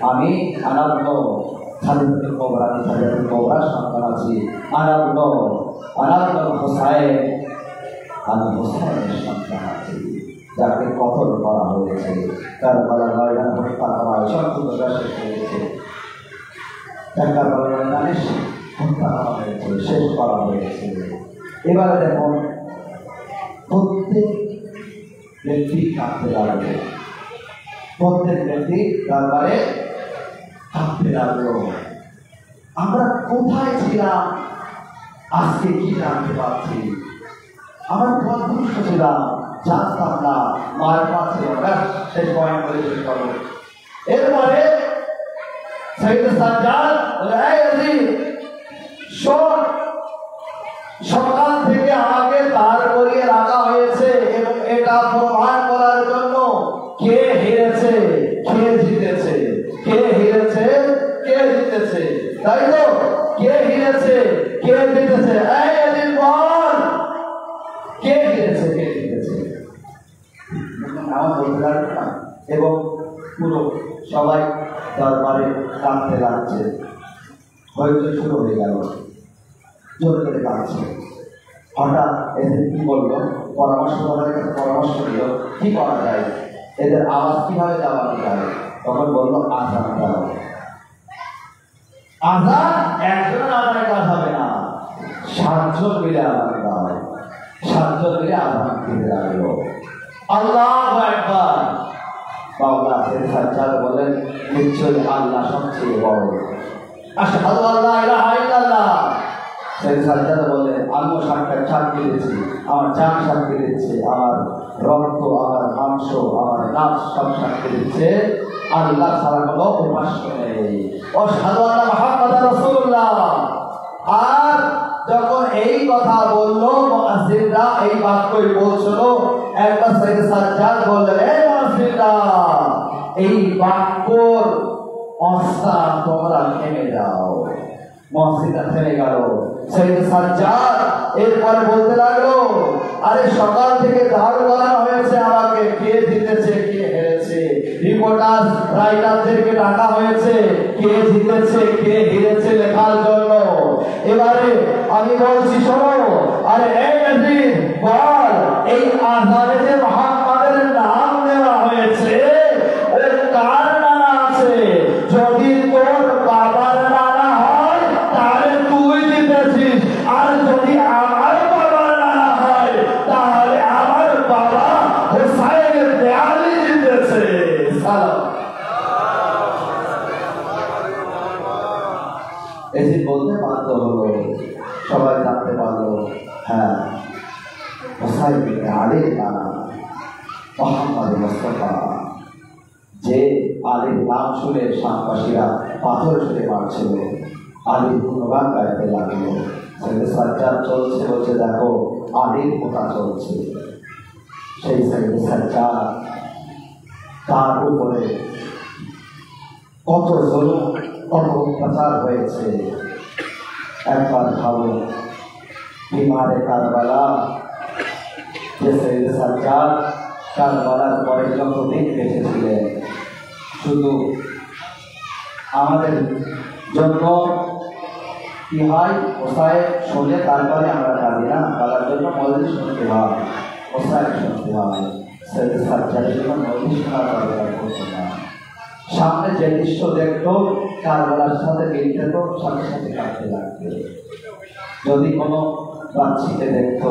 আমি আনাবন খালিদাতুল কুবরা, খালিদাতুল কুবরার সন্তান আছি। আনাবন হুসাইন, আমি হুসাইনের সন্তান আছি, যাকে কতল করা হয়েছে, কারবালার ময়দানে হত্যা করা হয়, সম্পূর্ণ শেষ হয়েছে, কারবালার ময়দানে হত্যা করা হয়েছে, শেষ করা হয়েছে। এবারে দেখুন প্রত্যেক ব্যক্তি কাঁদতে লাগবে, প্রত্যেক ব্যক্তি দরবারে কাঁদতে লাগলো। আমরা কোথায় ছিলাম, আজকে কি জানতে পারছি? আমরা পথভ্রষ্ট ছিলাম, জানতাম না, মায়ের পাচ্ছে শেষ পয়েন্ট করে শেষ করো। এরপরে সাইয়েদে সাজ্জাদ বলে, এই আজিজ শোন, সকাল থেকে আমাকে দাঁড় করিয়ে রাখা হয়েছে এবং এটা প্রমাণ করার জন্য কে হেরেছে কে জিতেছে। জিতেছে, তাই তো? কে জিতেছে, কে জিতেছে? এই এদিন বল, কে জিতেছে, কে জিতেছে? আমার বলতে লাগবে না। এবং পুরো সবাই দরবারে কাঁদতে লাগছে, হয়তো শুরু হয়ে গেল, জোর করে কাঁদছে। হঠাৎ এদের কি বললো, পরামর্শ দিল কি করা যায়, এদের আওয়াজ কিভাবে দেওয়ানো যায়। তখন বললো আজান দাও। আজান একজন আজানের কাজ হবে না, 7 জন মিলে আজান দাও। 7 জন মিলে আজান দিতে লাগলো। আল্লাহু আকবার। বাবা সাজ্জাদ বলেন, নিশ্চয়ই আল্লাহ সবচেয়ে বড়। আশহাদু আল্লা ইলাহা ইল্লাল্লাহ। সাজ্জাদ বলেন, আমিও সাক্ষী দিচ্ছি, আমার জান সাক্ষী দিচ্ছে, আমার রক্ত, আমার মাংস, আমার নাচ সব সাক্ষী দিচ্ছে আল্লাহ ছাড়া কোনো উপাস্য নেই। আশহাদু আন্না মুহাম্মাদার রাসূলুল্লাহ। আর যখন এই কথা বললো, মুয়াজ্জিনরা এই বাক্যই বলছিল, একবার সাইয়েদ সাজ্জাদ বললেন, এই মুয়াজ্জিনরা, এই বাক্যর অবস্থা তোমরা থেমে যাও। মুয়াজ্জিনরা থেমে গেল। সাইয়েদ সাজ্জাদ এরপরে বলতে লাগলো, আরে সকাল থেকে ধার করানো হয়েছে আমাকে, কে জিতেছে কে হেরেছে, রিপোর্টার রাইটারদেরকে ডাকা হয়েছে কে জিতেছে কে হেরেছে লেখার জন্য। এবারে আমি বলছি শোনো, আরে এই নজির বল, এই আজানে যে মুহাম্মাদের নাম নেওয়া হয়েছে ও কার নানা আছে? যদি তোর বাবার নানা হয় তাহলে তুই জিতেছিস, আর যদি আমার বাবার নানা হয় তাহলে আমার বাবা হুসাইন দেয়ালি জিতেছে। সালাম। এসে বলতে বাধ্য হলো, সবাই জানতে পারলো, হ্যাঁ হুসাইন আলীর নানা মুহাম্মদ মুস্তাফা। যে আলীর নাম শুনে শামবাসীরা পাথর ছুঁড়ে মারছিল, আলীর গুণগান গাইতে লাগলো। সাজ্জাদ চলছে, বলছে দেখো আলীর পোতা চলছে। সেই সাইয়েদ সাজ্জাদ তার উপরে কত জুলুম, কত অত্যাচার হয়েছে একবার ভাবো। বিমারে কারবালা, যে সাইয়েদ সাজ্জাদ কারবালার পরে যতদিন বেঁচেছিলেন, শুধু আমাদের জন্য কি হয়, ওসায় শুনে তারপরে আমরা কাঁদি না, কাদার জন্য মজলিস শুনতে হয়, ওসায় শুনতে হয়। সাইয়েদ সাজ্জাদের জন্য মজলিস শোনার দরকার করতো না। সামনে যে দৃশ্য দেখতো কারবালার সাথে মিল খেত, সাথে সাথে কাঁদতে লাগতো। যদি কোনো বাচ্চিকে দেখতো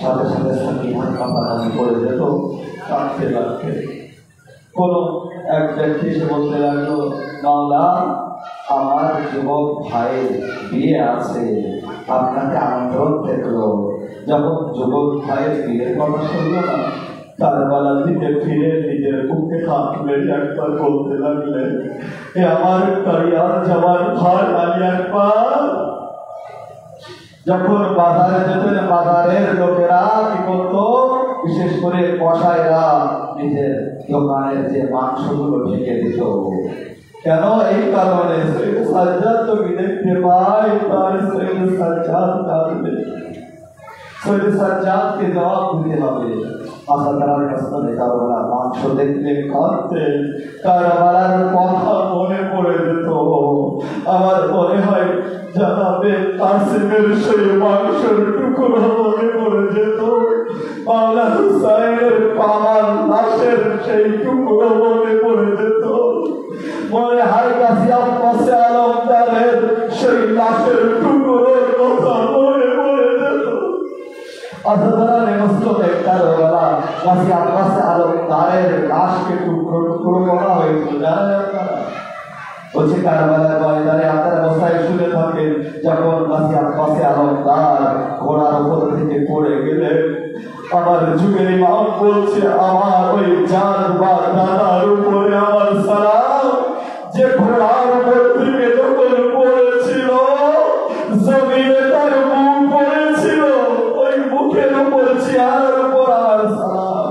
সাথে সাথে সাকিনার কাঁপাকাঁপি করে যেত, কাঁদতে লাগতো। কোনো এক ব্যক্তি এসে বলতে লাগলো, মাওলা আমার যুবক ভাইয়ের বিয়ে আছে, আপনাকে আমন্ত্রণ দেখলো। যখন যুবক ভাইয়ের বিয়ের কথা শুনলো না, কারবালার দিকে ফিরে নিজের বুকে হাত মেরে একবার বলতে লাগলেন, এ আমার কারিয়ার যাওয়ার ভাই আলী আকবার। যখন বাজারে যেতেন, বাজারের লোকেরা কি করতো, বিশেষ করে কসাইরা নিজের দোকানের যে মাংসগুলো ঢেকে দিত। কেন? এই কারণে সাইয়েদ সাজ্জাদ তো দেখতে পায়, তার সাইয়েদ সাজ্জাদ কাঁদবে, সাইয়েদ সাজ্জাদকে জবাব দিতে হবে। আসাদার কাছে কারবালা মাংস দেখলে কাঁদতেন, কারবালার কথা মনে পড়ে যেত। আমার মনে হয় জানাবে কাসিমের সেই মাংসের টুকরো মনে পড়ে যেত, মাওলা হুসাইনের পামার লাশের সেই টুকরো মনে পড়ে যেত, মনে হয় গাজী আব্বাস আলমদারের সেই লাশের টুকরোর কথা মনে পড়ে যেত। আসাদারা নেমস্তে কারবালা গাজী আব্বাস আলমদারের লাশকে টুকরো টুকরো করা হয়েছিল, জানেন আপনারা? বলছে কারবালার ময়দানে আপনারা বসায় শুনে থাকেন, যখন গাজী আব্বাস আলমদার ঘোড়ার উপর থেকে পড়ে গেলেন, আমার যুগের ইমাম বলছে, আমার ওই জান বা দাদার উপরে আমার সালাম, যে ঘোড়ার উপর থেকে যখন পড়েছিল, জমিনে তার মুখ পড়েছিল, ওই মুখের উপর চেহারার উপর আমার সালাম।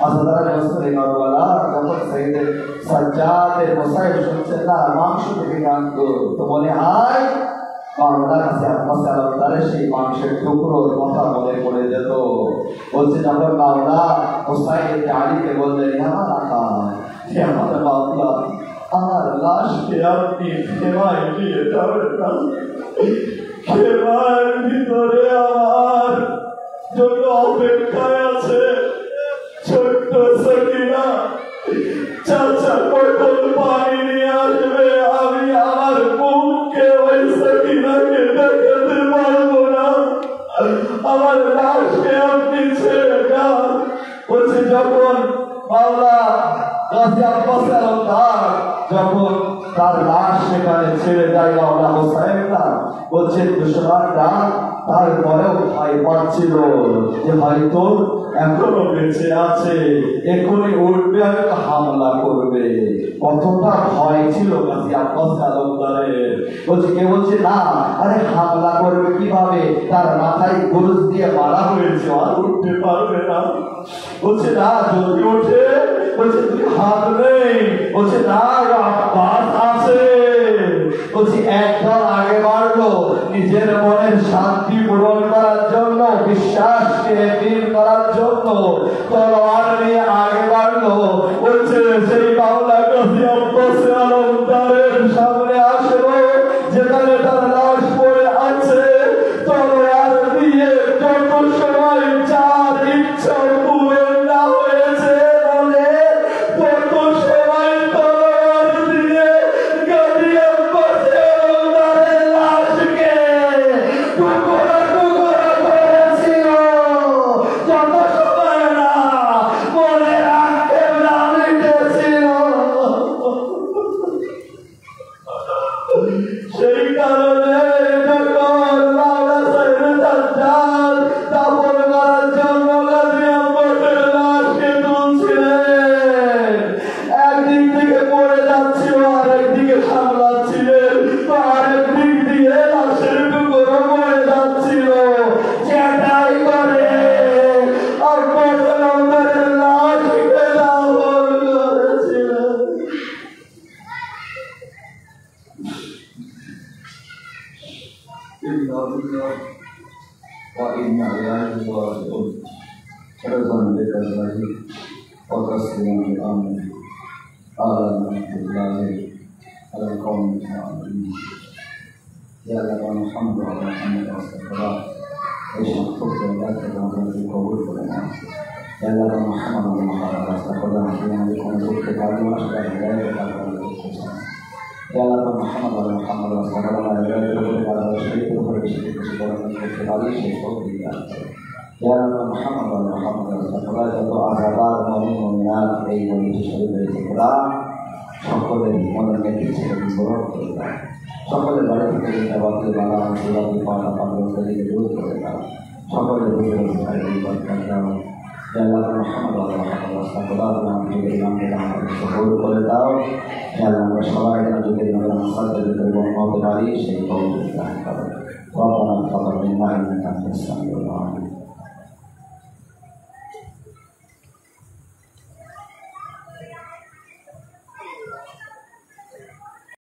আসাদারা নেমস্তে কারবালা যখন সাইয়েদ সাজ্জাদের বসায় শুনছেন না, মাংস থেকে গান ক্লান্ত, তো মনে হয় মাওলার কাছে আব্বাস আলামদারের সেই মাংসের টুকরোর কথা মনে পড়ে যেত। বলছে যখন মাওলা হোসাইন আলীকে বললেন, আমার আকা, হে আমার মাওলা, আমার লাশকে আপনি খেমায় নিয়ে যাবেন না, খেমার ভিতরে আমার জন্য অপেক্ষায় আছে ছোট্ট সকিনা। চাচা কখন পানি নিয়ে আসবে, আমি আমার মুখকে ওই সকিনাকে দেখাতে পারবো না, আমার লাশকে আপনি ছেড়ে যান। বলছে যখন মাওলা গাজী আব্বাস আলামদার যখন তার লাশ সেখানে ছেড়ে যায়, মাওলা হোসাইনরা বলছে দুশমনরা তারপরেও ভয় পাচ্ছিল যে হয়তো এখনো বেঁচে আছে, এখনই উঠবে আর হামলা করবে। কতটা ভয় ছিল গাজী আব্বাস আলামদারের। বলছে কে বলছে না, আরে হামলা করবে কিভাবে, তার মাথায় গরুজ দিয়ে মারা হয়েছে, আর উঠতে পারবে না। বলছে না যদি ওঠে, বলছে তুই হাত নেই, বলছে না আব্বাস আছে। বলছি একদম আগে বাড়লো নিজের মনের শান্তি পূরণ করার জন্য, বিশ্বাসকে দৃঢ় করার জন্য তলোয়ার নিয়ে আগে বাড়লো। বলছে সেই মাওলা গাজী আব্বাস আলামদারের সামনে আসলো, যেখানে তার লাশ পড়ে আছে, তলোয়ার দিয়ে যত সময় যার ইচ্ছা পূরণ না হয়েছে বলে তত সময় তলোয়ার দিয়ে গাজী আব্বাস আলামদারের লাশকে টুকরা টুকরা করেছিল। যত সময় না মনে রাখতে না মিটেছিল, সেই কারণে যখন মাওলা সাহেব দাজ্জাল দাফন করার জন্য গাজী আব্বাসের লাশকে তুলছিলেন, একদিক থেকে পড়ে যাচ্ছিল, আরেকদিকে সামলাচ্ছিলেন, তো আরেক দিক দিয়ে লাশের টুকরো পড়ে যাচ্ছিল। যেটাই করে আব্বাস আলামদারের লাশকে দাফন করেছিলেন। وإنا إليه راجعون. رضا بالله وتسليما بأمره على الله على القوم العظيم. يا رب محمد وعلى محمد واستغفر ايش مكتوب لك في قبول لنا. يا رب محمد وعلى محمد واستغفر فينا بكم كنت تعلم أشكال ذلك يا رب محمد وعلى محمد واستغفر لنا على الشريك وكل شيء كنت عليه شيء يا رب محمد وعلى محمد واستغفر لنا আজাবার মুমিন মুমিনাত এই মজলিস শরীফের কোরআন সকলের মনের মধ্যে ছেড়ে বরণ করে দাও, সকলের বাড়ি থেকে তাওয়াক্কুল বালা সুরাতি পাওয়া পাওয়া থেকে দূর করে দাও, সকলের বুঝে ভাই বরকত দাও। يا الله محمد وعلى محمد واستغفر لنا আমাদের নামে আমাদের কবুল করে দাও। يا الله আমরা সবাই যেন যুগের নামে সাদরে এবং মওতে পারি সেই কবুল দান করো। ربنا تقبل منا انك انت السميع العليم